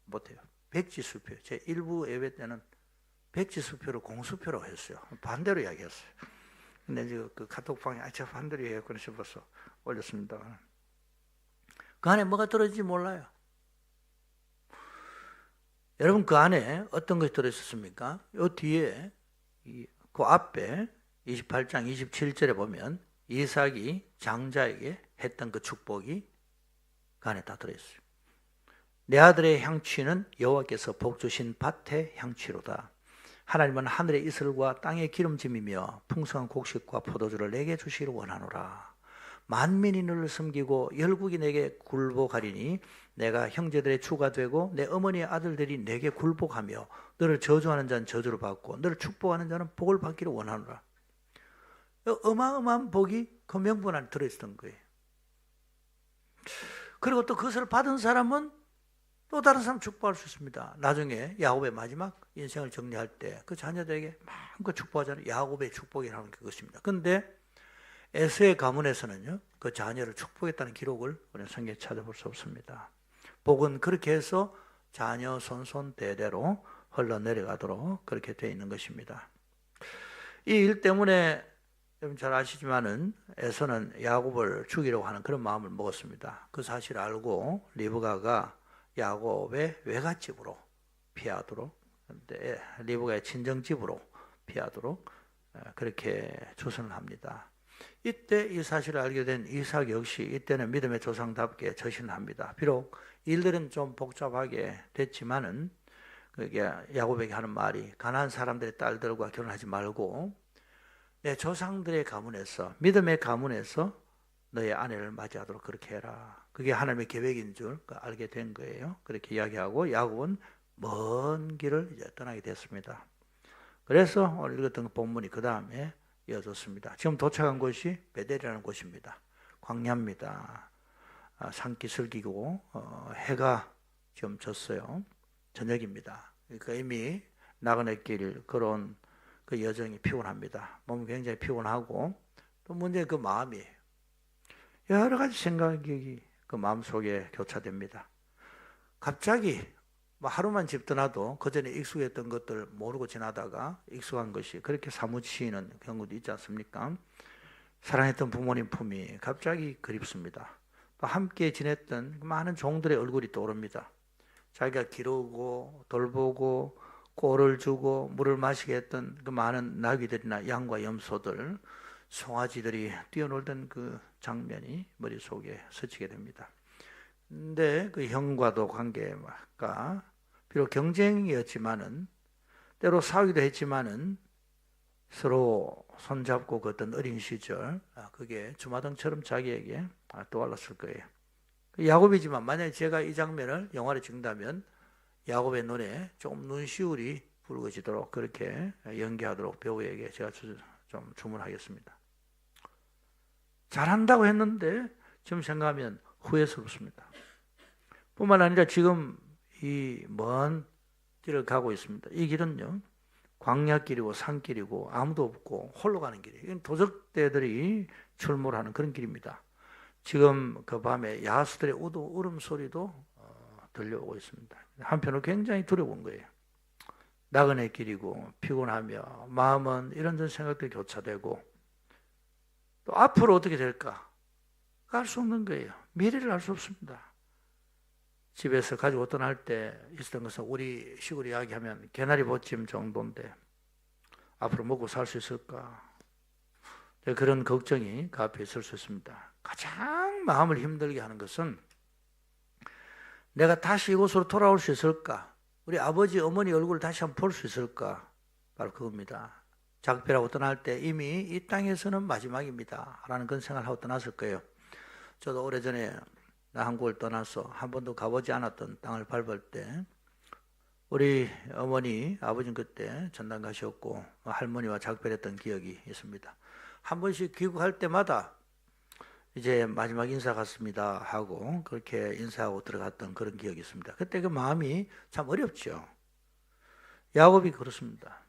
못해요. 백지수표. 제 1부 예배 때는 백지수표를 공수표라고 했어요. 반대로 이야기했어요. 근데 이제 그 카톡방에 제가 반대로 이야기했구나 싶어서 올렸습니다. 그 안에 뭐가 들어있는지 몰라요. 여러분, 그 안에 어떤 것이 들어있었습니까? 이 뒤에 그 앞에 28장 27절에 보면 이삭이 장자에게 했던 그 축복이 그 안에 다 들어있어요. 내 아들의 향취는 여호와께서 복 주신 밭의 향취로다. 하나님은 하늘의 이슬과 땅의 기름짐이며 풍성한 곡식과 포도주를 내게 주시기를 원하노라. 만민이 너를 섬기고 열국이 내게 굴복하리니 내가 형제들의 주가 되고 내 어머니의 아들들이 내게 굴복하며 너를 저주하는 자는 저주를 받고 너를 축복하는 자는 복을 받기를 원하노라. 어마어마한 복이 그 명분 안에 들어있었던 거예요. 그리고 또 그것을 받은 사람은 또 다른 사람 축복할 수 있습니다. 나중에 야곱의 마지막 인생을 정리할 때 그 자녀들에게 마음껏 축복하잖아요. 야곱의 축복이라는 그것입니다. 그런데 에서의 가문에서는요, 그 자녀를 축복했다는 기록을 우리는 성경에 찾아볼 수 없습니다. 복은 그렇게 해서 자녀 손손 대대로 흘러내려가도록 그렇게 되어 있는 것입니다. 이 일 때문에 여러분 잘 아시지만은 에서는 야곱을 죽이려고 하는 그런 마음을 먹었습니다. 그 사실을 알고 리브가가 야곱의 외갓집으로 피하도록, 리브가의 친정집으로 피하도록 그렇게 조선을 합니다. 이때 이 사실을 알게 된 이삭 역시 이때는 믿음의 조상답게 저신을 합니다. 비록 일들은 좀 복잡하게 됐지만은 그게 야곱에게 하는 말이 가나안 사람들의 딸들과 결혼하지 말고 내 조상들의 가문에서, 믿음의 가문에서 너의 아내를 맞이하도록 그렇게 해라. 그게 하나님의 계획인 줄 알게 된 거예요. 그렇게 이야기하고 야곱은 먼 길을 이제 떠나게 됐습니다. 그래서 오늘 읽었던 본문이 그 다음에 이어졌습니다. 지금 도착한 곳이 베델이라는 곳입니다. 광야입니다. 산기슭이고 해가 지금 졌어요. 저녁입니다. 그러니까 이미 나그네 길 걸어온 그 여정이 피곤합니다. 몸이 굉장히 피곤하고 또 문제는 그 마음이에요. 여러 가지 생각이 그 마음속에 교차됩니다. 갑자기 하루만 집 떠나도 그전에 익숙했던 것들 모르고 지나다가 익숙한 것이 그렇게 사무치는 경우도 있지 않습니까? 사랑했던 부모님 품이 갑자기 그립습니다. 또 함께 지냈던 많은 종들의 얼굴이 떠오릅니다. 자기가 기르고 돌보고 꼴을 주고 물을 마시게 했던 그 많은 나귀들이나 양과 염소들, 송아지들이 뛰어놀던 그 장면이 머릿속에 스치게 됩니다. 근데 그 형과도 관계가 비록 경쟁이었지만은 때로 싸우기도 했지만은 서로 손잡고 걷던 어린 시절, 그게 주마등처럼 자기에게 떠올랐을 거예요. 야곱이지만 만약에 제가 이 장면을 영화로 찍는다면 야곱의 눈에 좀 눈시울이 붉어지도록 그렇게 연기하도록 배우에게 제가 좀 주문하겠습니다. 잘한다고 했는데 지금 생각하면 후회스럽습니다. 뿐만 아니라 지금 이 먼 길을 가고 있습니다. 이 길은요, 광야길이고 산길이고 아무도 없고 홀로 가는 길이에요. 이건 도적대들이 출몰하는 그런 길입니다. 지금 그 밤에 야수들의 울음소리도 들려오고 있습니다. 한편으로 굉장히 두려운 거예요. 나그네 길이고 피곤하며 마음은 이런저런 생각들이 교차되고 또 앞으로 어떻게 될까 알 수 없는 거예요. 미래를 알 수 없습니다. 집에서 가지고 떠날 때 있었던 것은 우리 식으로 이야기하면 개나리 보침 정도인데 앞으로 먹고 살 수 있을까? 그런 걱정이 그 앞에 있을 수 있습니다. 가장 마음을 힘들게 하는 것은 내가 다시 이곳으로 돌아올 수 있을까? 우리 아버지, 어머니 얼굴을 다시 한번 볼 수 있을까? 바로 그겁니다. 작별하고 떠날 때 이미 이 땅에서는 마지막입니다 라는 그런 생각을 하고 떠났을 거예요. 저도 오래전에 한국을 떠나서 한 번도 가보지 않았던 땅을 밟을 때 우리 어머니, 아버지는 그때 전남 가셨고 할머니와 작별했던 기억이 있습니다. 한 번씩 귀국할 때마다 이제 마지막 인사 같습니다 하고 그렇게 인사하고 들어갔던 그런 기억이 있습니다. 그때 그 마음이 참 어렵죠. 야곱이 그렇습니다.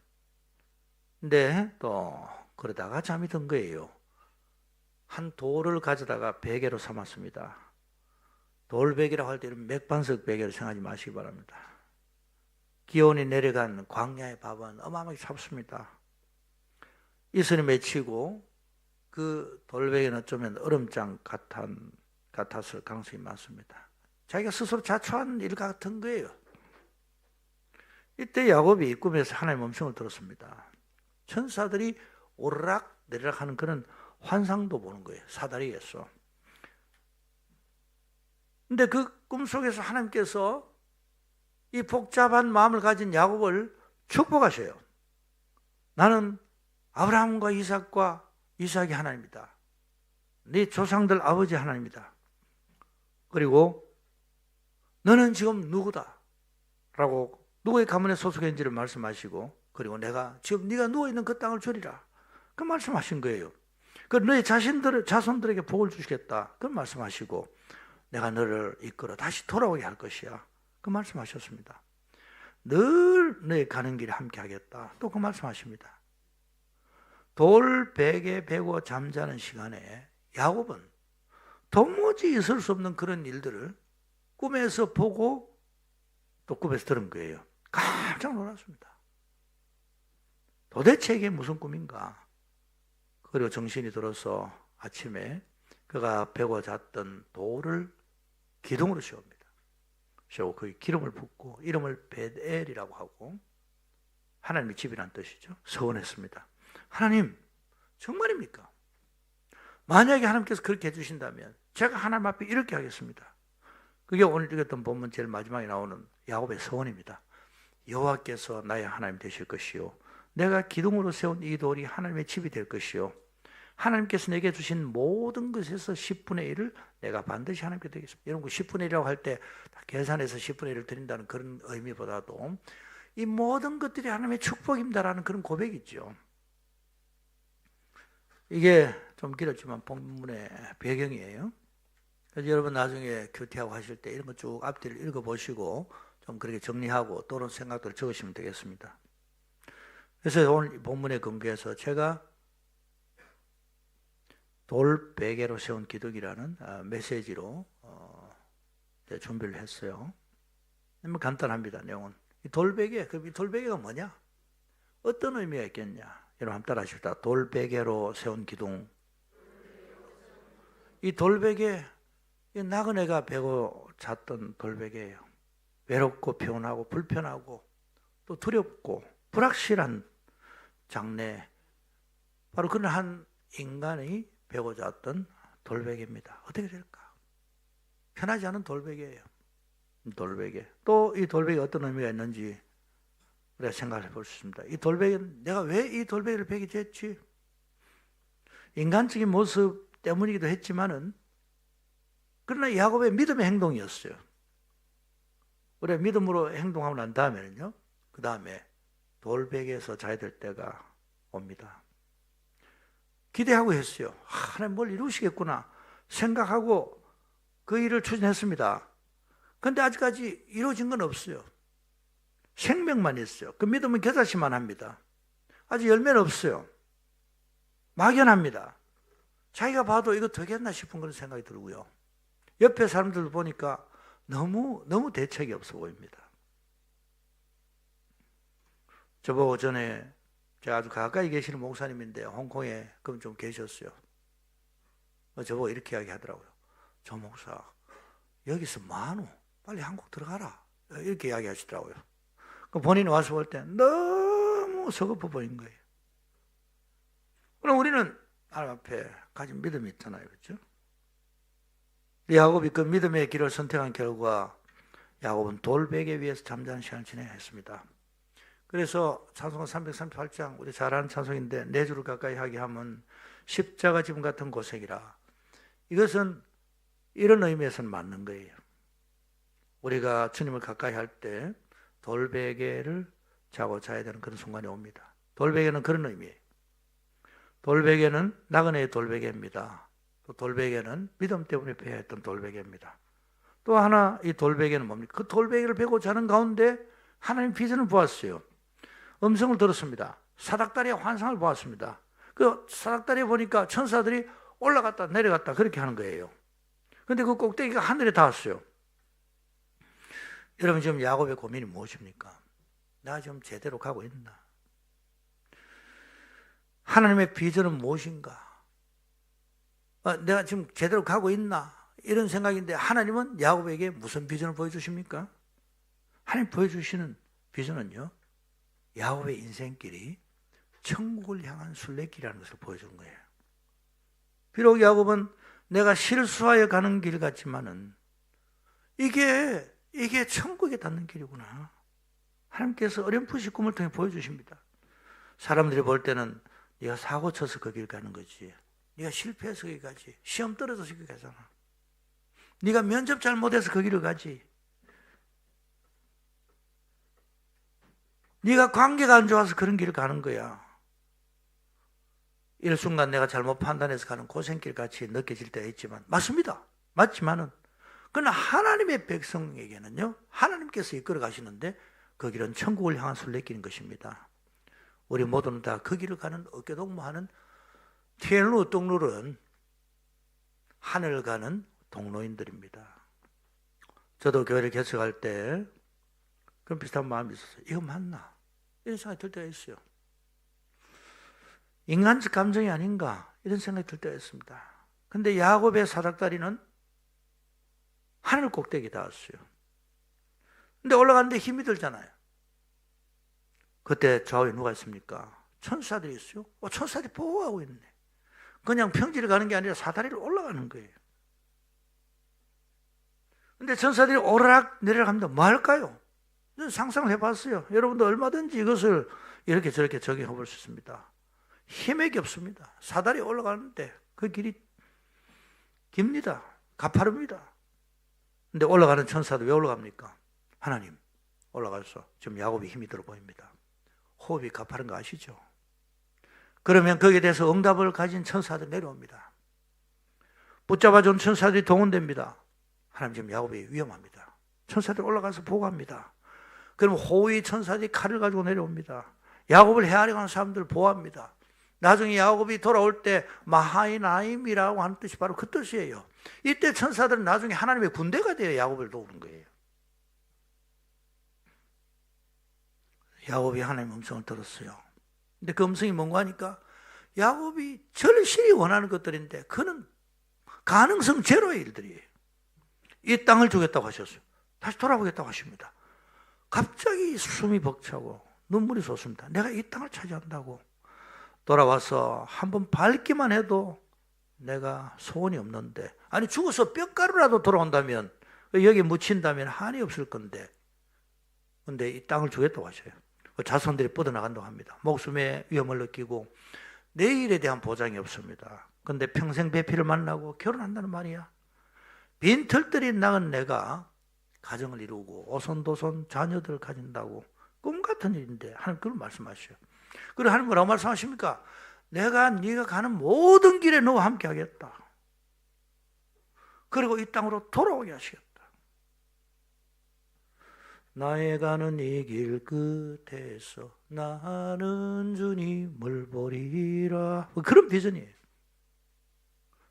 근데 또 그러다가 잠이 든 거예요. 한 돌을 가져다가 베개로 삼았습니다. 돌베개라고 할 때는 맥반석 베개를 생각하지 마시기 바랍니다. 기온이 내려간 광야의 밥은 어마어마하게 찹습니다. 이슬이 맺히고 그 돌베개는 어쩌면 얼음장 같았을 가능성이 많습니다. 자기가 스스로 자초한 일 같은 거예요. 이때 야곱이 꿈에서 하나님의 음성을 들었습니다. 천사들이 오르락 내리락 하는 그런 환상도 보는 거예요. 사다리에서. 근데 그 꿈속에서 하나님께서 이 복잡한 마음을 가진 야곱을 축복하셔요. 나는 아브라함과 이삭의 하나님이다. 네 조상들 아버지 하나님이다. 그리고 너는 지금 누구다? 라고 누구의 가문에 소속인지를 말씀하시고 그리고 내가 지금 네가 누워있는 그 땅을 주리라. 그 말씀하신 거예요. 그 너의 자손들에게 복을 주시겠다. 그 말씀하시고 내가 너를 이끌어 다시 돌아오게 할 것이야. 그 말씀하셨습니다. 늘 너의 가는 길에 함께 하겠다. 또 그 말씀하십니다. 돌베개 베고 잠자는 시간에 야곱은 도무지 있을 수 없는 그런 일들을 꿈에서 보고 또 꿈에서 들은 거예요. 깜짝 놀랐습니다. 도대체 이게 무슨 꿈인가? 그리고 정신이 들어서 아침에 그가 베고 잤던 돌을 기둥으로 세웁니다. 세우고 거기 기름을 붓고 이름을 벳엘이라고 하고 하나님의 집이라는 뜻이죠. 서원했습니다. 하나님 정말입니까? 만약에 하나님께서 그렇게 해주신다면 제가 하나님 앞에 이렇게 하겠습니다. 그게 오늘 읽었던 본문 제일 마지막에 나오는 야곱의 서원입니다. 여호와께서 나의 하나님 되실 것이요 내가 기둥으로 세운 이 돌이 하나님의 집이 될 것이요 하나님께서 내게 주신 모든 것에서 10분의 1을 내가 반드시 하나님께 드리겠습니다. 여러분 10분의 1이라고 할 때 계산해서 10분의 1을 드린다는 그런 의미보다도 이 모든 것들이 하나님의 축복입니다라는 그런 고백이죠. 이게 좀 길었지만 본문의 배경이에요. 그래서 여러분 나중에 큐티하고 하실 때 이런 거 쭉 앞뒤를 읽어보시고 좀 그렇게 정리하고 또는 생각들을 적으시면 되겠습니다. 그래서 오늘 본문에 근거해서 제가 돌베개로 세운 기둥이라는 메시지로 준비를 했어요. 너무 간단합니다. 내용은 이 돌베개, 그럼 이 돌베개가 뭐냐? 어떤 의미가 있겠냐? 여러분 한번 따라 하십시다. 돌베개로 세운 기둥. 이 돌베개, 이 나그네가 베고 잤던 돌베개예요. 외롭고 피곤하고 불편하고 또 두렵고 불확실한 장래, 바로 그런 한 인간이 베고 잤던 돌베개입니다. 어떻게 될까? 편하지 않은 돌베개예요. 돌베개. 또 이 돌베개가 어떤 의미가 있는지 우리가 생각해 볼 수 있습니다. 이 돌베개는 내가 왜 이 돌베개를 베게 됐지? 인간적인 모습 때문이기도 했지만은 그러나 야곱의 믿음의 행동이었어요. 우리가 믿음으로 행동하고 난 다음에는요, 그 다음에 돌베개에서 자야 될 때가 옵니다. 기대하고 했어요. 하나님 뭘 이루시겠구나 생각하고 그 일을 추진했습니다. 그런데 아직까지 이루어진 건 없어요. 생명만 있어요. 그 믿음은 겨자씨만 합니다. 아직 열매는 없어요. 막연합니다. 자기가 봐도 이거 되겠나 싶은 그런 생각이 들고요. 옆에 사람들 보니까 너무 대책이 없어 보입니다. 저보고 전에 제가 아주 가까이 계시는 목사님인데 홍콩에 그럼 좀 계셨어요. 저보고 이렇게 이야기하더라고요. 저 목사 여기서 뭐하노? 빨리 한국 들어가라. 이렇게 이야기하시더라고요. 본인이 와서 볼 때 너무 서글퍼 보인 거예요. 그럼 우리는 하나님 앞에 가진 믿음이 있잖아요. 그렇죠? 야곱이 그 믿음의 길을 선택한 결과 야곱은 돌베개 위에서 잠자는 시간을 지내야 했습니다. 그래서 찬송가 338장 우리 잘 아는 찬송인데 내 주를 가까이 하게 하면 십자가 짐 같은 고생이라. 이것은 이런 의미에서는 맞는 거예요. 우리가 주님을 가까이 할 때 돌베개를 자고 자야 되는 그런 순간이 옵니다. 돌베개는 그런 의미예요. 돌베개는 나그네의 돌베개입니다. 또 돌베개는 믿음 때문에 베야 했던 돌베개입니다. 또 하나 이 돌베개는 뭡니까? 그 돌베개를 베고 자는 가운데 하나님 비전을 보았어요. 음성을 들었습니다. 사닥다리의 환상을 보았습니다. 그 사닥다리에 보니까 천사들이 올라갔다 내려갔다 그렇게 하는 거예요. 그런데 그 꼭대기가 하늘에 닿았어요. 여러분 지금 야곱의 고민이 무엇입니까? 내가 지금 제대로 가고 있나? 하나님의 비전은 무엇인가? 내가 지금 제대로 가고 있나? 이런 생각인데 하나님은 야곱에게 무슨 비전을 보여주십니까? 하나님 보여주시는 비전은요, 야곱의 인생길이 천국을 향한 순례길이라는 것을 보여주는 거예요. 비록 야곱은 내가 실수하여 가는 길 같지만은 이게 천국에 닿는 길이구나. 하나님께서 어렴풋이 꿈을 통해 보여주십니다. 사람들이 볼 때는 네가 사고 쳐서 그 길 가는 거지. 네가 실패해서 거기 가지. 시험 떨어져서 거기 가잖아. 네가 면접 잘못해서 그 길을 가지. 네가 관계가 안 좋아서 그런 길을 가는 거야. 일순간 내가 잘못 판단해서 가는 고생길 같이 느껴질 때가 있지만 맞습니다. 맞지만은 그러나 하나님의 백성에게는요, 하나님께서 이끌어 가시는데 그 길은 천국을 향한 순례길인 것입니다. 우리 모두는 다 그 길을 가는 어깨동무하는 티엘루 똥룰은 하늘을 가는 동로인들입니다. 저도 교회를 개척할 때 그런 비슷한 마음이 있었어요. 이거 맞나? 이런 생각이 들 때가 있어요. 인간적 감정이 아닌가? 이런 생각이 들 때가 있습니다. 근데 야곱의 사닥다리는 하늘 꼭대기에 닿았어요. 근데 올라가는데 힘이 들잖아요. 그때 좌우에 누가 있습니까? 천사들이 있어요. 천사들이 보호하고 있네. 그냥 평지를 가는 게 아니라 사다리를 올라가는 거예요. 근데 천사들이 오르락 내리락 합니다. 뭐 할까요? 저는 상상을 해봤어요. 여러분도 얼마든지 이것을 이렇게 저렇게 적용해 볼 수 있습니다. 힘이 없습니다. 사다리 올라가는데 그 길이 깁니다. 가파릅니다. 근데 올라가는 천사도 왜 올라갑니까? 하나님 올라가서 지금 야곱이 힘이 들어 보입니다. 호흡이 가파른 거 아시죠? 그러면 거기에 대해서 응답을 가진 천사들 내려옵니다. 붙잡아준 천사들이 동원됩니다. 하나님 지금 야곱이 위험합니다. 천사들이 올라가서 보호합니다. 그럼 호위 천사들이 칼을 가지고 내려옵니다. 야곱을 헤아리고 하는 사람들을 보호합니다. 나중에 야곱이 돌아올 때 마하이나임이라고 하는 뜻이 바로 그 뜻이에요. 이때 천사들은 나중에 하나님의 군대가 되어 야곱을 도우는 거예요. 야곱이 하나님의 음성을 들었어요. 근데 그 음성이 뭔가 하니까 야곱이 절실히 원하는 것들인데 그는 가능성 제로의 일들이에요. 이 땅을 주겠다고 하셨어요. 다시 돌아보겠다고 하십니다. 갑자기 숨이 벅차고 눈물이 솟습니다. 내가 이 땅을 차지한다고. 돌아와서 한번 밟기만 해도 내가 소원이 없는데, 아니 죽어서 뼈가루라도 돌아온다면, 여기 묻힌다면 한이 없을 건데, 근데 이 땅을 주겠다고 하셔요. 자손들이 뻗어나간다고 합니다. 목숨의 위험을 느끼고 내일에 대한 보장이 없습니다. 근데 평생 배필을 만나고 결혼한다는 말이야. 빈털들이 낳은 내가 가정을 이루고 오손도손 자녀들을 가진다고 꿈 같은 일인데 하나님 그걸 말씀하셔요. 그리고 하나님 뭐라고 말씀하십니까? 내가 네가 가는 모든 길에 너와 함께 하겠다. 그리고 이 땅으로 돌아오게 하시겠다. 나의 가는 이 길 끝에서 나는 주님을 보리라. 그런 비전이에요.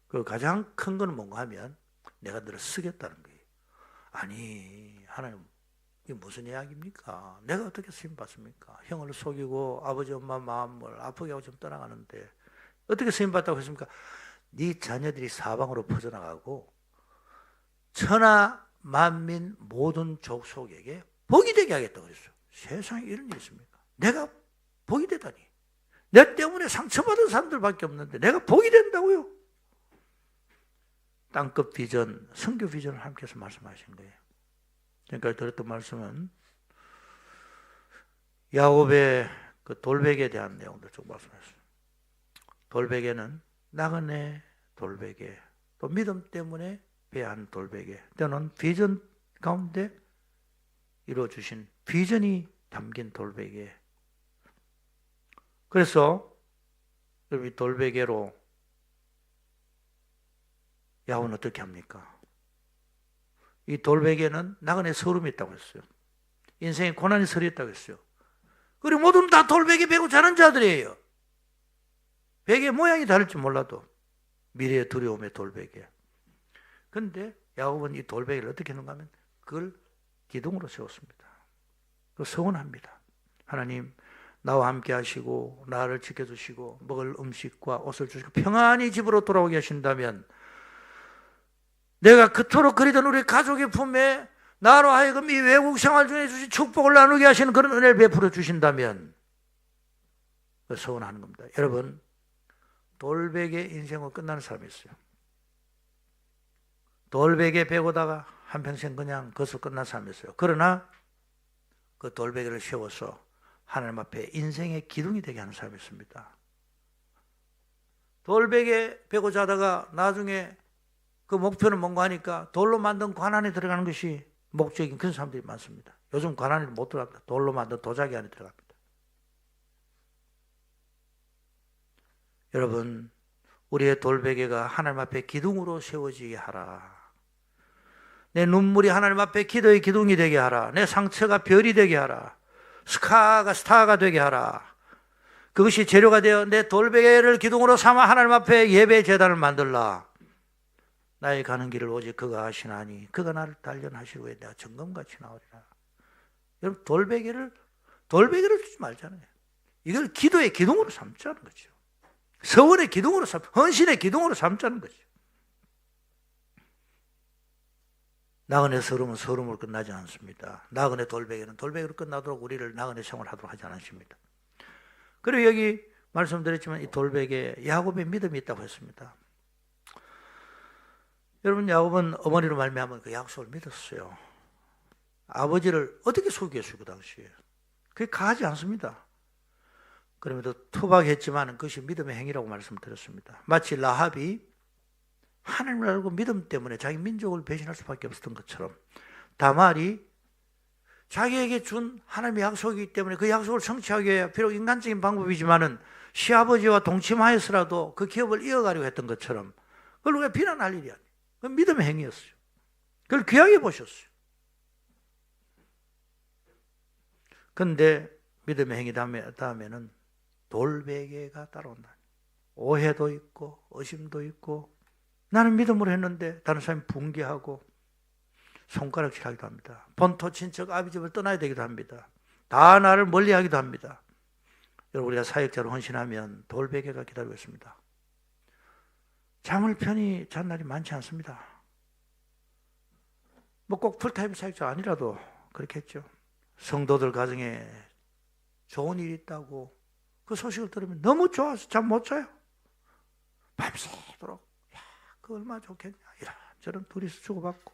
그 가장 큰 거는 뭔가 하면 내가 너를 쓰겠다는 거예요. 아니 하나님 이게 무슨 이야기입니까? 내가 어떻게 쓰임 받습니까? 형을 속이고 아버지 엄마 마음을 아프게 하고 좀 떠나가는데 어떻게 쓰임 받다고 했습니까? 네 자녀들이 사방으로 퍼져나가고 천하 만민 모든 족속에게 복이 되게 하겠다고 그랬어요. 세상에 이런 일이 있습니까? 내가 복이 되다니. 내 때문에 상처받은 사람들밖에 없는데 내가 복이 된다고요? 땅끝 비전, 성교 비전을 함께해서 말씀하신 거예요. 지금까지 들었던 말씀은 야곱의 그 돌베개에 대한 내용들 쭉 말씀했어요. 돌베개는 나그네 돌베개, 또 믿음 때문에 배한 돌베개, 때로는 비전 가운데 이루어주신 비전이 담긴 돌베개. 그래서 이 돌베개로 야곱은 어떻게 합니까? 이 돌베개는 나그네 서름이 있다고 했어요. 인생에 고난이 서려 있다고 했어요. 그리고 모두는 다 돌베개 베고 자란 자들이에요. 베개 모양이 다를지 몰라도 미래의 두려움의 돌베개. 그런데 야곱은 이 돌베개를 어떻게 했는가 하면 그걸 기둥으로 세웠습니다. 그 서원합니다. 하나님, 나와 함께 하시고 나를 지켜주시고 먹을 음식과 옷을 주시고 평안히 집으로 돌아오게 하신다면, 내가 그토록 그리던 우리 가족의 품에 나로 하여금 이 외국 생활 중에 주신 축복을 나누게 하시는 그런 은혜를 베풀어 주신다면, 그 서원하는 겁니다. 여러분, 돌베개 인생으로 끝나는 사람이 있어요. 돌베개 베고다가 한평생 그냥 거기서 끝난 사람이 있어요. 그러나 그 돌베개를 세워서 하나님 앞에 인생의 기둥이 되게 하는 사람이 있습니다. 돌베개 베고 자다가 나중에 그 목표는 뭔가 하니까 돌로 만든 관 안에 들어가는 것이 목적인 그런 사람들이 많습니다. 요즘 관 안에 못 들어갑니다. 돌로 만든 도자기 안에 들어갑니다. 여러분, 우리의 돌베개가 하나님 앞에 기둥으로 세워지게 하라. 내 눈물이 하나님 앞에 기도의 기둥이 되게 하라. 내 상처가 별이 되게 하라. 스카가 스타가 되게 하라. 그것이 재료가 되어 내 돌베개를 기둥으로 삼아 하나님 앞에 예배 재단을 만들라. 나의 가는 길을 오직 그가 하시나니 그가 나를 단련하시고 내가 정금같이 나오리라. 여러분, 돌베개를 주지 말잖아요. 이걸 기도의 기둥으로 삼자는 거죠. 서원의 기둥으로 헌신의 기둥으로 삼자는 거죠. 나그네 서름은 서름으로 끝나지 않습니다. 나그네 돌베개는 돌베개로 끝나도록 우리를 나그네 생활하도록 하지 않으십니다. 그리고 여기 말씀드렸지만 이 돌베개에 야곱의 믿음이 있다고 했습니다. 여러분, 야곱은 어머니로 말미암아 그 약속을 믿었어요. 아버지를 어떻게 속였어요, 그 당시에? 그게 가하지 않습니다. 그럼에도 투박했지만 그것이 믿음의 행위라고 말씀드렸습니다. 마치 라합이 하나님을 알고 믿음 때문에 자기 민족을 배신할 수밖에 없었던 것처럼, 다말이 자기에게 준 하나님의 약속이기 때문에 그 약속을 성취하기 위해 비록 인간적인 방법이지만은 시아버지와 동침하여서라도 그 기업을 이어가려고 했던 것처럼, 그걸 우리가 비난할 일이 아니에요. 그건 믿음의 행위였어요. 그걸 귀하게 보셨어요. 그런데 믿음의 행위 다음에는 돌베개가 따라온다. 오해도 있고 의심도 있고, 나는 믿음으로 했는데 다른 사람이 붕괴하고 손가락질하기도 합니다. 본토 친척 아비 집을 떠나야 되기도 합니다. 다 나를 멀리하기도 합니다. 여러분, 우리가 사역자로 헌신하면 돌베개가 기다리고 있습니다. 잠을 편히 잔 날이 많지 않습니다. 뭐 꼭 풀타임 사역자 아니라도 그렇겠죠. 성도들 가정에 좋은 일이 있다고 그 소식을 들으면 너무 좋아서 잠 못 자요. 밤새도록, 야, 그 얼마나 좋겠냐, 이런저런 둘이서 주고받고,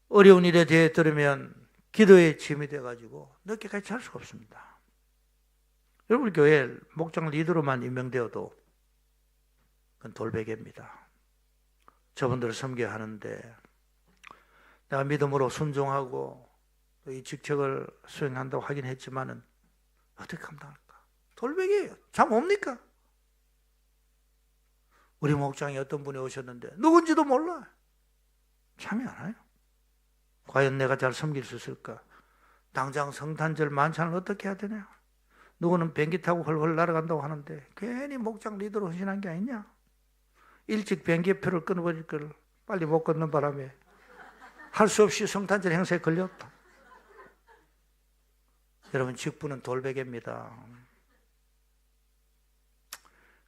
어려운 일에 대해 들으면 기도에 짐이 돼가지고 늦게까지 잘 수가 없습니다. 여러분, 교회 목장 리더로만 임명되어도 그건 돌베개입니다. 저분들을 섬겨야 하는데 내가 믿음으로 순종하고 이 직책을 수행한다고 하긴 했지만은 어떻게 감당할까? 돌베개예요. 잠 옵니까? 우리 목장에 어떤 분이 오셨는데 누군지도 몰라. 잠이 안 와요. 과연 내가 잘 섬길 수 있을까? 당장 성탄절 만찬을 어떻게 해야 되냐? 누구는 비행기 타고 헐헐 날아간다고 하는데 괜히 목장 리더로 헌신한 게 아니냐? 일찍 비행기표를 끊어버릴 걸 빨리 못 끊는 바람에 할 수 없이 성탄절 행사에 걸렸다. 여러분, 직분은 돌베개입니다.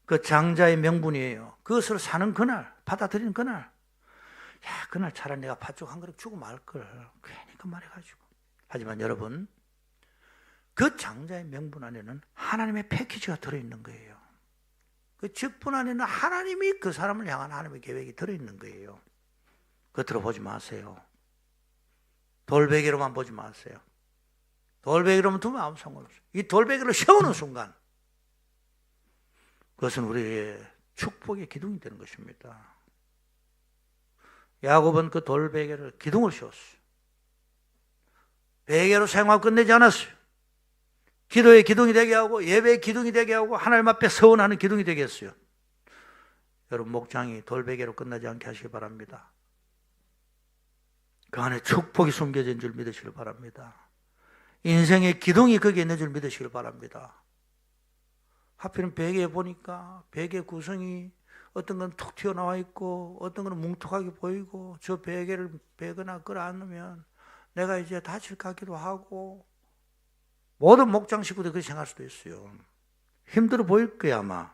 그 장자의 명분이에요. 그것을 사는 그날, 받아들이는 그날, 야, 그날 차라리 내가 팥죽 한 그릇 주고 말걸, 괜히 그 말 해가지고. 하지만 여러분, 그 장자의 명분 안에는 하나님의 패키지가 들어있는 거예요. 그 직분 안에는 하나님이 그 사람을 향한 하나님의 계획이 들어있는 거예요. 겉으로 보지 마세요. 돌베개로만 보지 마세요. 돌베개로만 두면 아무 상관없어요. 이 돌베개를 세우는 순간 그것은 우리의 축복의 기둥이 되는 것입니다. 야곱은 그 돌베개를 기둥으로 세웠어요. 베개로 사용하고 끝내지 않았어요. 기도의 기둥이 되게 하고 예배의 기둥이 되게 하고 하나님 앞에 서원하는 기둥이 되게 했어요. 여러분, 목장이 돌베개로 끝나지 않게 하시기 바랍니다. 그 안에 축복이 숨겨진 줄 믿으시길 바랍니다. 인생의 기둥이 거기에 있는 줄 믿으시길 바랍니다. 하필은 베개에 보니까 베개 구성이 어떤 건 툭 튀어나와 있고 어떤 건 뭉툭하게 보이고 저 베개를 베거나 끌어안으면 내가 이제 다칠 것 같기도 하고 모든 목장 식구들이 그렇게 생각할 수도 있어요. 힘들어 보일 거야 아마.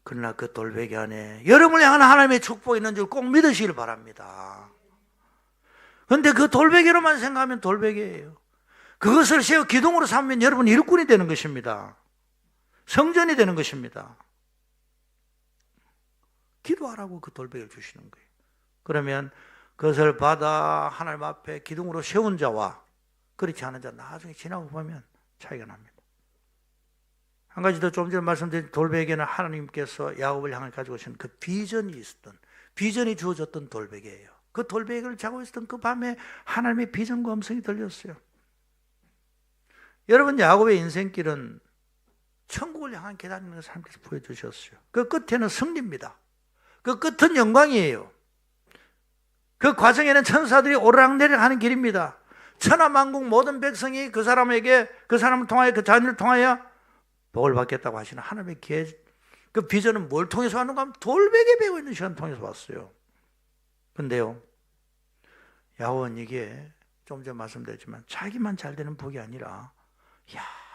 그러나 그 돌베개 안에 여러분을 향한 하나님의 축복이 있는 줄 꼭 믿으시길 바랍니다. 그런데 그 돌베개로만 생각하면 돌베개예요. 그것을 세워 기둥으로 삼으면 여러분 일꾼이 되는 것입니다. 성전이 되는 것입니다. 기도하라고 그 돌베개를 주시는 거예요. 그러면 그것을 받아 하나님 앞에 기둥으로 세운 자와 그렇지 않은 자 나중에 지나고 보면 차이가 납니다. 한 가지 더 좀 전에 말씀드린 돌베개는 하나님께서 야곱을 향해 가지고 오신 그 비전이 주어졌던 돌베개예요. 그 돌베개를 자고 있었던 그 밤에 하나님의 비전과 음성이 들렸어요. 여러분, 야곱의 인생길은 천국을 향한 계단인 것을 하나님께서 보여주셨어요. 그 끝에는 승리입니다. 그 끝은 영광이에요. 그 과정에는 천사들이 오르락내리락 하는 길입니다. 천하만국 모든 백성이 그 사람을 통하여 그 자녀를 통하여 복을 받겠다고 하시는 하나님의 그 비전은 뭘 통해서 하는가 하면 돌베개 베고 있는 시간 통해서 왔어요. 근데요, 야곱은 이게 좀 전에 말씀드렸지만 자기만 잘 되는 복이 아니라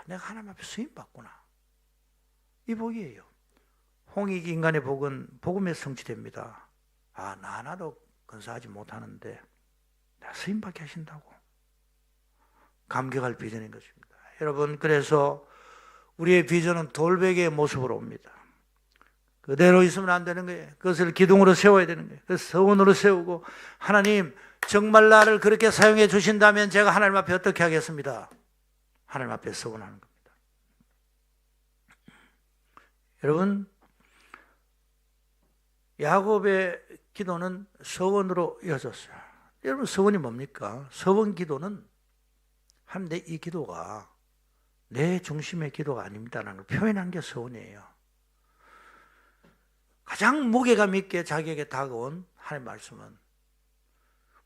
내가 하나님 앞에 쓰임받구나. 이 복이에요. 홍익 인간의 복은 복음에서 성취됩니다. 나 하나도 건사하지 못하는데 내가 쓰임받게 하신다고. 감격할 비전인 것입니다. 여러분, 그래서 우리의 비전은 돌베개의 모습으로 옵니다. 그대로 있으면 안 되는 거예요. 그것을 기둥으로 세워야 되는 거예요. 그래서 서원으로 세우고, 하나님 정말 나를 그렇게 사용해 주신다면 제가 하나님 앞에 어떻게 하겠습니다. 하나님 앞에 서원하는 겁니다. 여러분, 야곱의 기도는 서원으로 이어졌어요. 여러분, 서원이 뭡니까? 서원 기도는 한데 이 기도가 내 중심의 기도가 아닙니다라는 걸 표현한 게 서원이에요. 가장 무게감 있게 자기에게 다가온 하나님의 말씀은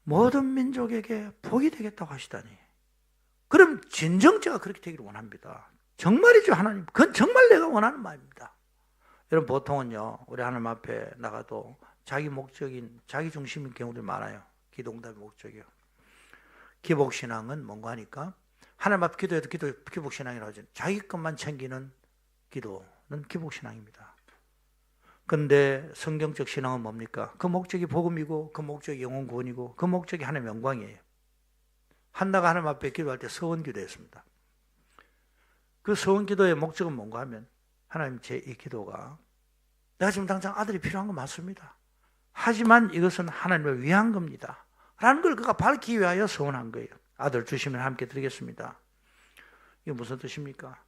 모든 민족에게 복이 되겠다고 하시다니. 그럼 진정제가 그렇게 되기를 원합니다. 정말이죠, 하나님. 그건 정말 내가 원하는 마음입니다. 여러분, 보통은요, 우리 하나님 앞에 나가도 자기 목적인, 자기 중심인 경우들이 많아요. 기도응답의 목적이요. 기복신앙은 뭔가 하니까 하나님 앞에 기도해도 기복신앙이라고 하죠. 자기 것만 챙기는 기도는 기복신앙입니다. 근데 성경적 신앙은 뭡니까? 그 목적이 복음이고 그 목적이 영혼 구원이고 그 목적이 하나님의 영광이에요. 한나가 하나님 앞에 기도할 때 서원기도했습니다. 그 서원기도의 목적은 뭔가 하면 하나님, 제 이 기도가 내가 지금 당장 아들이 필요한 건 맞습니다. 하지만 이것은 하나님을 위한 겁니다. 라는 걸 그가 밝히기 위하여 서원한 거예요. 아들 주시면 함께 드리겠습니다. 이게 무슨 뜻입니까?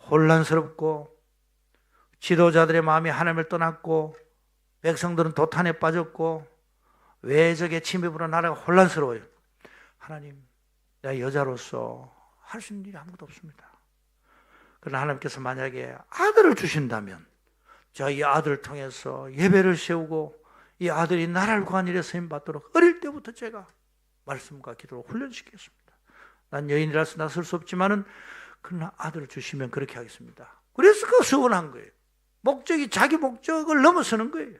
혼란스럽고 지도자들의 마음이 하나님을 떠났고 백성들은 도탄에 빠졌고 외적의 침입으로 나라가 혼란스러워요. 하나님, 내가 여자로서 할 수 있는 일이 아무것도 없습니다. 그러나 하나님께서 만약에 아들을 주신다면 자, 이 아들을 통해서 예배를 세우고 이 아들이 나라를 구한 일에 쓰임받도록 어릴 때부터 제가 말씀과 기도로 훈련시키겠습니다. 난 여인이라서 나설 수 없지만은 그러나 아들을 주시면 그렇게 하겠습니다. 그래서 그 서원한 거예요. 목적이 자기 목적을 넘어서는 거예요.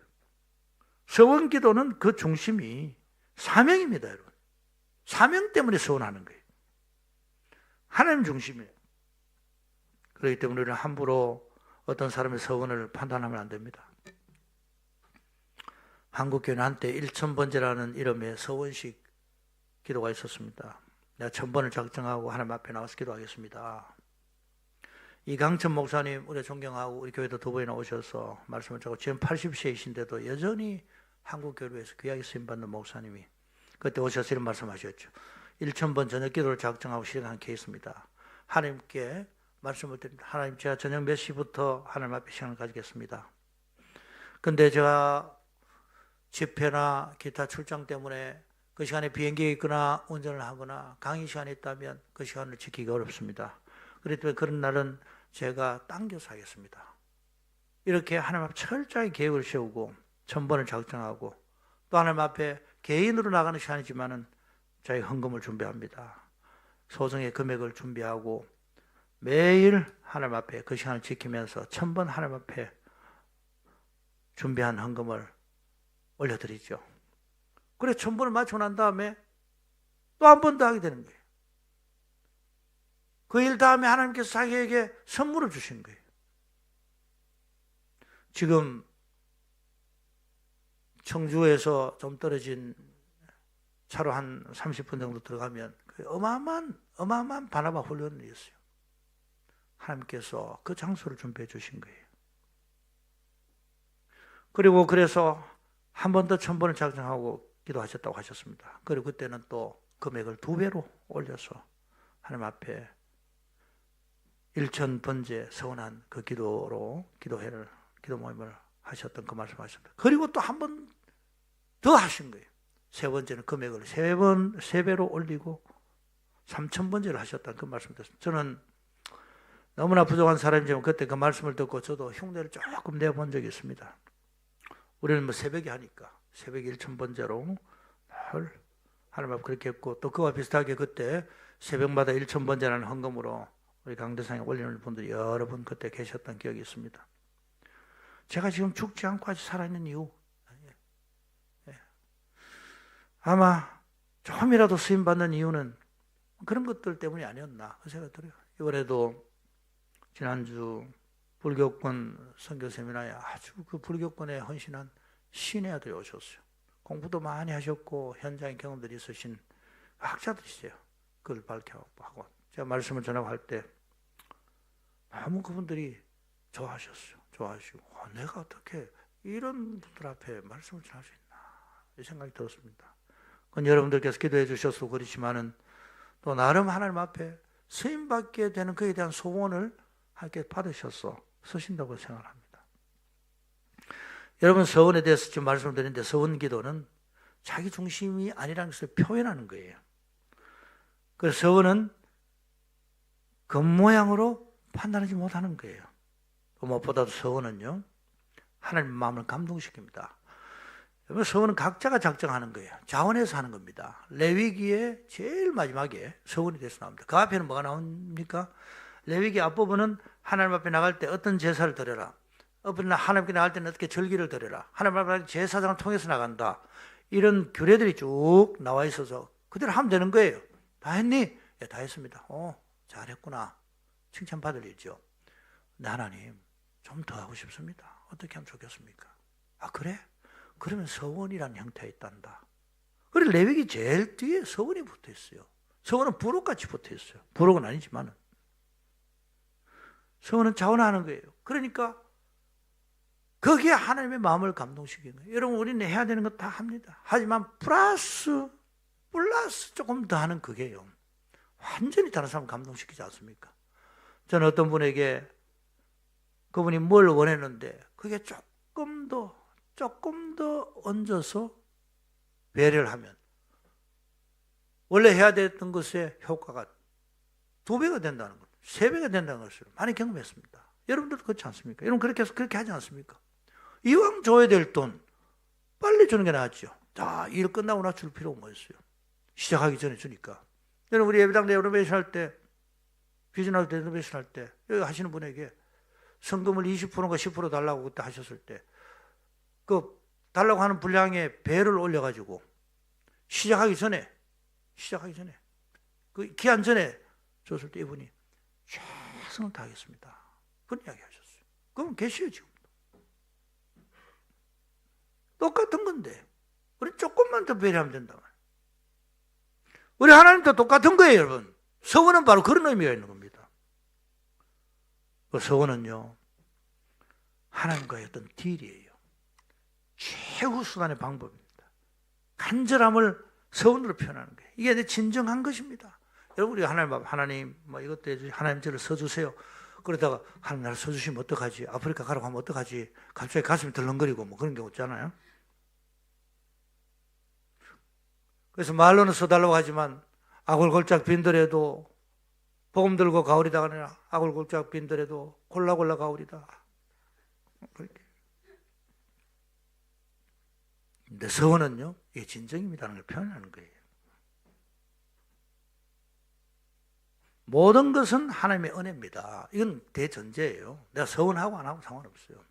서원 기도는 그 중심이 사명입니다, 여러분. 사명 때문에 서원하는 거예요. 하나님 중심이에요. 그렇기 때문에 우리는 함부로 어떤 사람의 서원을 판단하면 안 됩니다. 한국교회는 한때 1000번제라는 이름의 서원식 기도가 있었습니다. 내가 1000번을 작정하고 하나님 앞에 나와서 기도하겠습니다. 이강천 목사님, 우리 존경하고 우리 교회도 2번이나 오셔서 말씀을 하고 지금 80세이신데도 여전히 한국교회에서 귀하게 쓰임받는 목사님이 그때 오셔서 이런 말씀하셨죠. 1000번 저녁 기도를 작정하고 실행한 케이스입니다. 하나님께 말씀을 드립니다. 하나님, 제가 저녁 몇 시부터 하나님 앞에 시간을 가지겠습니다. 근데 제가 집회나 기타 출장 때문에 그 시간에 비행기에 있거나 운전을 하거나 강의 시간이 있다면 그 시간을 지키기 어렵습니다. 그렇기 때문에 그런 날은 제가 당겨서 하겠습니다. 이렇게 하나님 앞에 철저히 계획을 세우고 1000번을 작정하고 또 하나님 앞에 개인으로 나가는 시간이지만은 저희 헌금을 준비합니다. 소정의 금액을 준비하고 매일 하나님 앞에 그 시간을 지키면서 1000번 하나님 앞에 준비한 헌금을 올려드리죠. 그래 1000번을 맞추고 난 다음에 또 한 번 더 하게 되는 거예요. 그 일 다음에 하나님께서 자기에게 선물을 주신 거예요. 지금 청주에서 좀 떨어진 차로 한 30분 정도 들어가면 어마어마한 바나바 훈련이 있어요. 하나님께서 그 장소를 준비해 주신 거예요. 그리고 그래서 한 번 더 1000번을 작정하고 기도하셨다고 하셨습니다. 그리고 그때는 또 금액을 2배로 올려서 하나님 앞에 1000번째 서원한 그 기도 모임을 하셨던 그 말씀하셨습니다. 그리고 또 한 번 더 하신 거예요. 세 번째는 금액을 3배로 올리고 3000번째를 하셨다는 그 말씀을 드렸습니다. 저는 너무나 부족한 사람이지만 그때 그 말씀을 듣고 저도 흉내를 조금 내본 적이 있습니다. 우리는 뭐 새벽에 하니까 새벽에 1000번째로 늘 하나님 앞에 그렇게 했고 또 그와 비슷하게 그때 새벽마다 1000번째라는 헌금으로 우리 강대상에 올리는 분들이 여러 분 그때 계셨던 기억이 있습니다. 제가 지금 죽지 않고 아직 살아있는 이유 아마 조금이라도 쓰임받는 이유는 그런 것들 때문이 아니었나 그 생각이 들어요. 이번에도 지난주 불교권 선교 세미나에 아주 그 불교권에 헌신한 신의 아들이 오셨어요. 공부도 많이 하셨고 현장의 경험들이 있으신 학자들이세요. 그걸 밝혀하고 제가 말씀을 전하고 할 때 너무 그분들이 좋아하셨어요. 좋아하시고 내가 어떻게 이런 분들 앞에 말씀을 전할 수 있나 이 생각이 들었습니다. 그건 여러분들께서 기도해 주셔서 그렇지만은 또 나름 하나님 앞에 쓰임받게 되는 그에 대한 소원을 함께 받으셔서 쓰신다고 생각합니다. 여러분 서원에 대해서 지금 말씀드리는데 서원 기도는 자기 중심이 아니라는 것을 표현하는 거예요. 그래서 서원은 겉모양으로 판단하지 못하는 거예요. 무엇보다도 서원은요 하나님 마음을 감동시킵니다. 여러분 서원은 각자가 작정하는 거예요. 자원해서 하는 겁니다. 레위기의 제일 마지막에 서원이 돼서 나옵니다. 그 앞에는 뭐가 나옵니까? 레위기 앞부분은 하나님 앞에 나갈 때 어떤 제사를 드려라. 하나님께 나갈 때는 어떻게 절기를 드려라. 하나님 앞에 제사장을 통해서 나간다. 이런 규례들이 쭉 나와 있어서 그대로 하면 되는 거예요. 다 했니? 예, 다 했습니다. 잘했구나. 칭찬받을 일이죠. 근데 하나님 좀 더 하고 싶습니다. 어떻게 하면 좋겠습니까? 아 그래? 그러면 서원이라는 형태가 있단다. 그리고 레위기 제일 뒤에 서원이 붙어 있어요. 서원은 부록같이 붙어 있어요. 부록은 아니지만은 서원은 자원하는 거예요. 그러니까 거기에 하나님의 마음을 감동시키는 거예요. 여러분 우리는 해야 되는 거 다 합니다. 하지만 플러스 조금 더 하는 그게요. 완전히 다른 사람을 감동시키지 않습니까? 저는 어떤 분에게 그분이 뭘 원했는데 그게 조금 더 얹어서 배려를 하면 원래 해야 됐던 것의 효과가 2배가 된다는 것, 3배가 된다는 것을 많이 경험했습니다. 여러분들도 그렇지 않습니까? 여러분 그렇게 해서 그렇게 하지 않습니까? 이왕 줘야 될 돈 빨리 주는 게 낫죠. 자, 일 끝나고 나 줄 필요가 뭐 있어요? 시작하기 전에 주니까. 여러분 우리 예배당 레노베이션 할 때 비즈니스 레노베이션 할 때 여기 하시는 분에게 성금을 20%가 10% 달라고 그때 하셨을 때 그 달라고 하는 분량의 배를 올려가지고 시작하기 전에 그 기한 전에 줬을 때 이분이 최선을 다하겠습니다. 그런 이야기 하셨어요. 그럼 계시요 지금도. 똑같은 건데 우리 조금만 더 배려하면 된다. 우리 하나님도 똑같은 거예요, 여러분. 서원은 바로 그런 의미가 있는 겁니다. 그 서원은요 하나님과의 어떤 딜이에요. 최후 수단의 방법입니다. 간절함을 서원으로 표현하는 거예요. 이게 내 진정한 것입니다. 여러분, 우리 하나님 뭐 이것도 해주시, 하나님 저를 써주세요. 그러다가 하나님 나를 써주시면 어떡하지? 아프리카 가라고 하면 어떡하지? 갑자기 가슴이 덜렁거리고 뭐 그런 경우 있잖아요. 그래서 말로는 써달라고 하지만 아골골짝 빈들에도 복음 들고 가오리다가 아니라 아골골짝 빈들에도 골라골라 가오리다. 그렇게. 근데 서원은요, 이게 진정입니다라는 걸 표현하는 거예요. 모든 것은 하나님의 은혜입니다. 이건 대전제예요. 내가 서원하고 안 하고 상관없어요.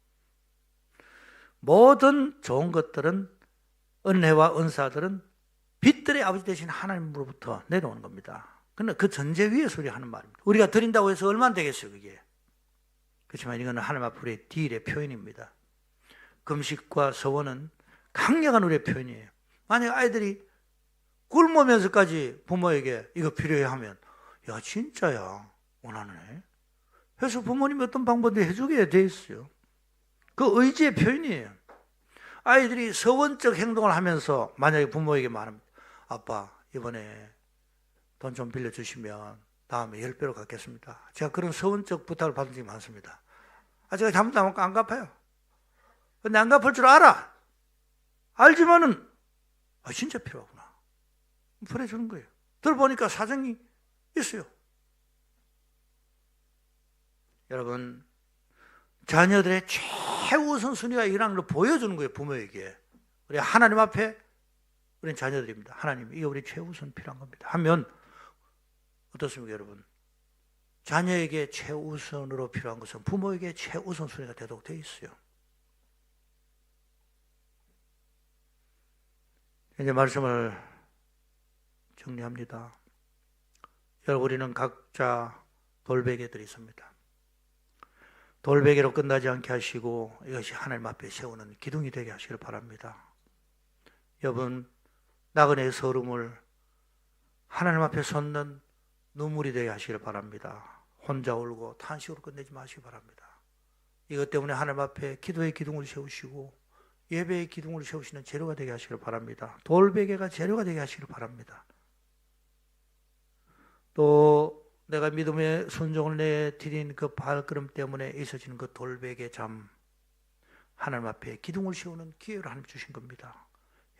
모든 좋은 것들은, 은혜와 은사들은 빛들의 아버지 되신 하나님으로부터 내려오는 겁니다. 그런데 그 전제 위에서 우리가 하는 말입니다. 우리가 드린다고 해서 얼마나 되겠어요, 그게. 그렇지만 이거는 하나님 앞에 우리의 딜의 표현입니다. 금식과 서원은 강력한 우리의 표현이에요. 만약 아이들이 굶으면서까지 부모에게 이거 필요해 하면, 야, 진짜야, 원하네. 그래서 부모님이 어떤 방법으로 해주게 돼 있어요. 그 의지의 표현이에요. 아이들이 서원적 행동을 하면서 만약에 부모에게 말합니다. 아빠, 이번에 돈 좀 빌려주시면 다음에 10배로 갚겠습니다. 제가 그런 서원적 부탁을 받은 적이 많습니다. 제가 잘못하면 안 갚아요. 근데 안 갚을 줄 알아. 알지만은, 진짜 필요하구나. 보내주는 거예요. 들어보니까 사정이 있어요. 여러분, 자녀들의 최우선 순위가 이라는 걸 보여주는 거예요, 부모에게. 우리 하나님 앞에 우리는 자녀들입니다. 하나님, 이게 우리 최우선 필요한 겁니다. 하면 어떻습니까, 여러분? 자녀에게 최우선으로 필요한 것은 부모에게 최우선 순위가 되도록 되어 있어요. 이제 말씀을 정리합니다. 여러분, 우리는 각자 돌베개들이 있습니다. 돌베개로 끝나지 않게 하시고 이것이 하나님 앞에 세우는 기둥이 되게 하시길 바랍니다. 여러분, 나그네의 서름을 하나님 앞에 섰는 눈물이 되게 하시길 바랍니다. 혼자 울고 탄식으로 끝내지 마시기 바랍니다. 이것 때문에 하나님 앞에 기도의 기둥을 세우시고 예배의 기둥을 세우시는 재료가 되게 하시길 바랍니다. 돌베개가 재료가 되게 하시길 바랍니다. 또 내가 믿음의 순종을 내드린 그 발걸음 때문에 있어지는 그 돌베개 잠, 하나님 앞에 기둥을 세우는 기회를 하나님 주신 겁니다.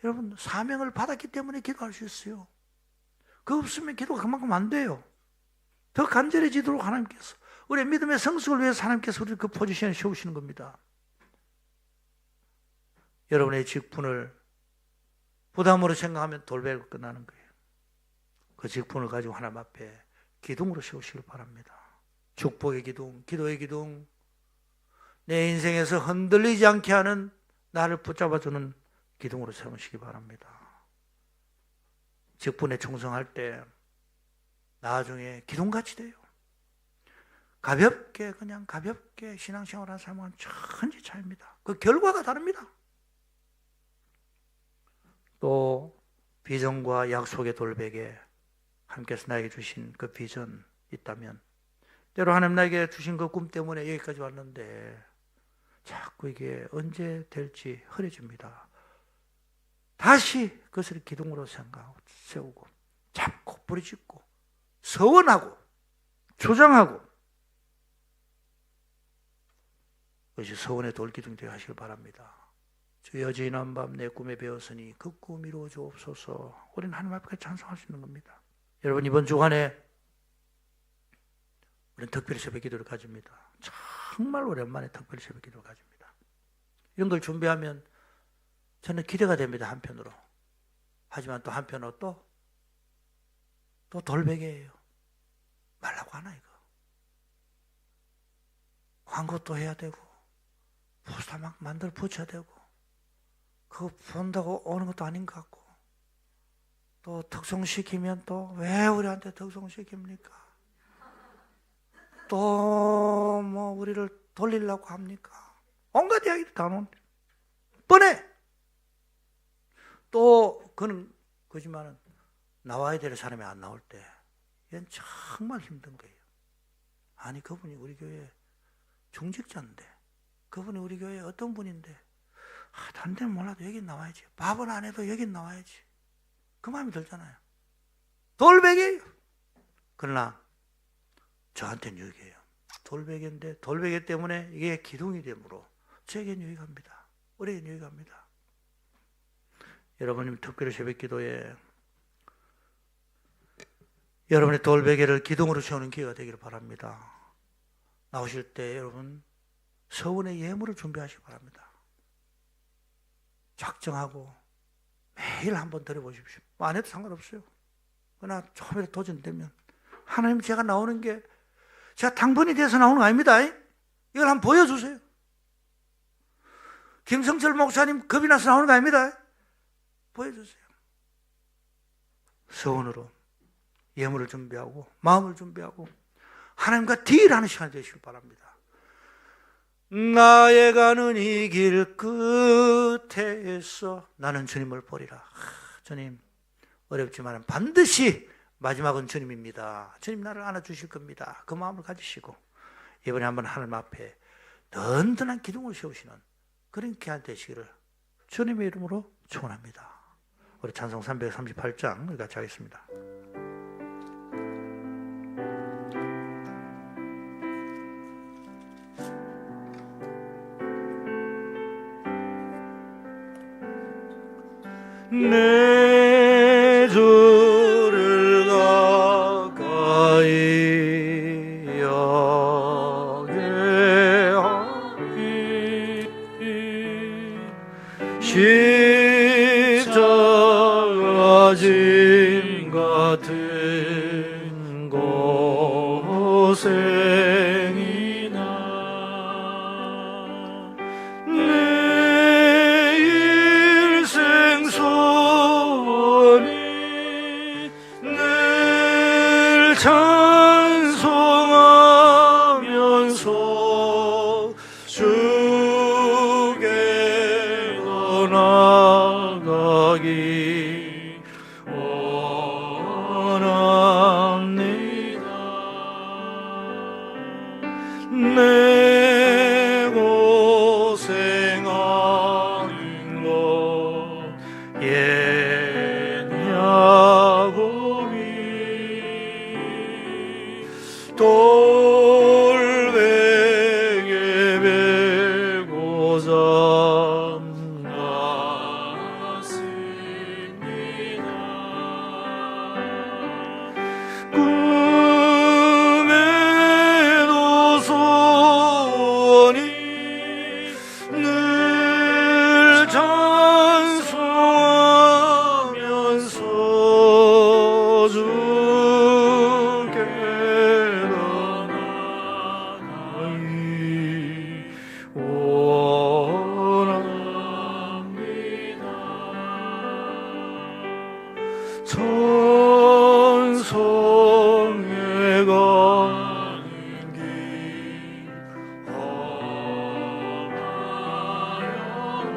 여러분, 사명을 받았기 때문에 기도할 수 있어요. 그거 없으면 기도가 그만큼 안 돼요. 더 간절해지도록 하나님께서, 우리의 믿음의 성숙을 위해서 하나님께서 우리를 그 포지션에 세우시는 겁니다. 여러분의 직분을 부담으로 생각하면 돌베개로 끝나는 거예요. 그 직분을 가지고 하나님 앞에 기둥으로 세우시길 바랍니다. 축복의 기둥, 기도의 기둥, 내 인생에서 흔들리지 않게 하는, 나를 붙잡아주는 기둥으로 세우시기 바랍니다. 직분에 충성할 때 나중에 기둥같이 돼요. 가볍게, 그냥 가볍게 신앙생활하는 사람은 천지 차이입니다. 그 결과가 다릅니다. 또 비전과 약속의 돌베개, 하나님께서 나에게 주신 그 비전 있다면, 때로 하나님 나에게 주신 그 꿈 때문에 여기까지 왔는데 자꾸 이게 언제 될지 흐려집니다. 다시 그것을 기둥으로 생각하고 세우고 잡고 부르짖고 서원하고 조장하고, 그것이 서원의 돌기둥이 되게 하시길 바랍니다. 주여, 지난 밤 내 꿈에 배웠으니 그 꿈 이루어 주옵소서. 우리는 하나님 앞에 찬송할 수 있는 겁니다. 여러분, 이번 주간에 우리는 특별히 새벽 기도를 가집니다. 정말 오랜만에 특별히 새벽 기도를 가집니다. 이런 걸 준비하면 저는 기대가 됩니다, 한편으로. 하지만 또 한편으로 또 돌베개예요. 말라고 하나, 이거. 광고 또 해야 되고, 포스터 막 만들어 붙여야 되고, 그거 본다고 오는 것도 아닌 것 같고, 또 특송시키면 또 왜 우리한테 특송시킵니까? 또 뭐 우리를 돌리려고 합니까? 온갖 이야기도 다 나오는데 뻔해. 또 그는 거지만은 나와야 될 사람이 안 나올 때 얘는 정말 힘든 거예요. 아니, 그분이 우리 교회 중직자인데, 그분이 우리 교회 어떤 분인데, 다른 데는 몰라도 여긴 나와야지. 밥은 안 해도 여긴 나와야지. 그 마음이 들잖아요. 돌베개예요. 그러나 저한테는 유익해요. 돌베개인데 돌베개 때문에 이게 기둥이 되므로 저에게는 유익합니다. 우리에게는 유익합니다. 여러분님 특별히 새벽기도에 여러분의 돌베개를 기둥으로 세우는 기회가 되기를 바랍니다. 나오실 때 여러분 서원의 예물을 준비하시기 바랍니다. 작정하고 매일 한번 드려보십시오. 안 해도 상관없어요. 그러나 조금이라도 도전되면 하나님 제가 나오는 게 제가 당번이 돼서 나오는 거 아닙니다. 이걸 한번 보여주세요. 김성철 목사님 겁이 나서 나오는 거 아닙니다. 보여주세요. 서원으로 예물을 준비하고 마음을 준비하고 하나님과 딜하는 시간이 되시길 바랍니다. 나의 가는 이 길 끝에서 나는 주님을 보리라. 주님 어렵지만 반드시 마지막은 주님입니다. 주님 나를 안아주실 겁니다. 그 마음을 가지시고 이번에 한번 하나님 앞에 든든한 기둥을 세우시는 그런 기한 되시기를 주님의 이름으로 축원합니다. 우리 찬송 338장 같이 하겠습니다. 내 주를 가까이 여겨하니 십자가 짐 같은 고생이나 찬송하면서 주께로 나가기 원합니다. 내 고생하는 것 옛 야곱이 돌베개 베고 잠갔습니다. 꿈에도 소원이 늘 찬송하면서 주께 천성에 가는 길 험하여도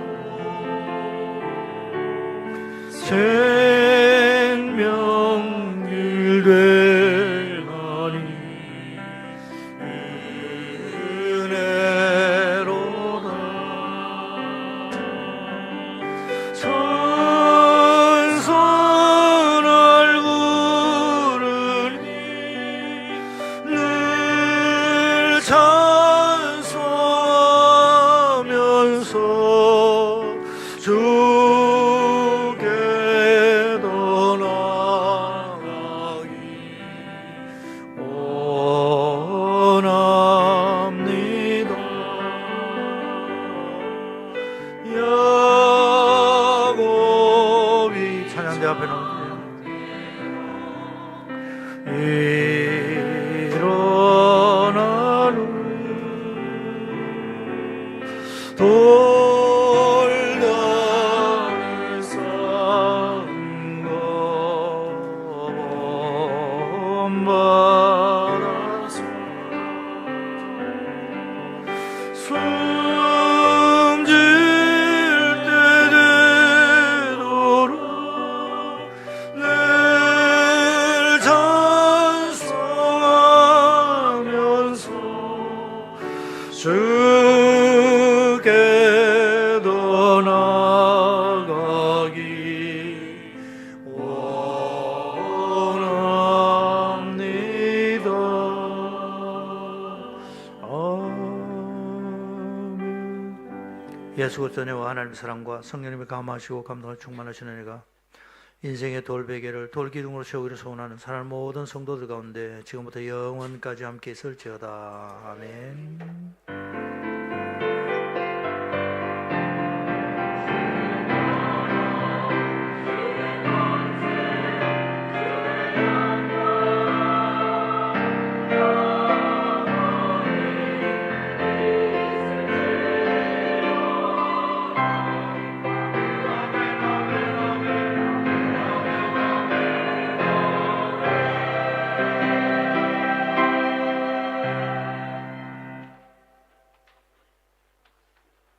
생명길 되나니 은혜로다. 선선을 부르니 늘 찬송하면서 주께로 나가기 원합니다. 야곱이 찬양대 앞에 나오세요. 일어나는 돌다리 쌓은 것 본받아서 숨질 때 되도록 늘 찬송하면서 주께로 나가기 예수 그리스도 은혜와 하나님의 사랑과 성령님의 감화하시고 감동을 충만하시는 은혜가 인생의 돌베개를 돌기둥으로 세우기를 소원하는 사랑하는 모든 성도들 가운데 지금부터 영원까지 함께 있을지어다. 아멘.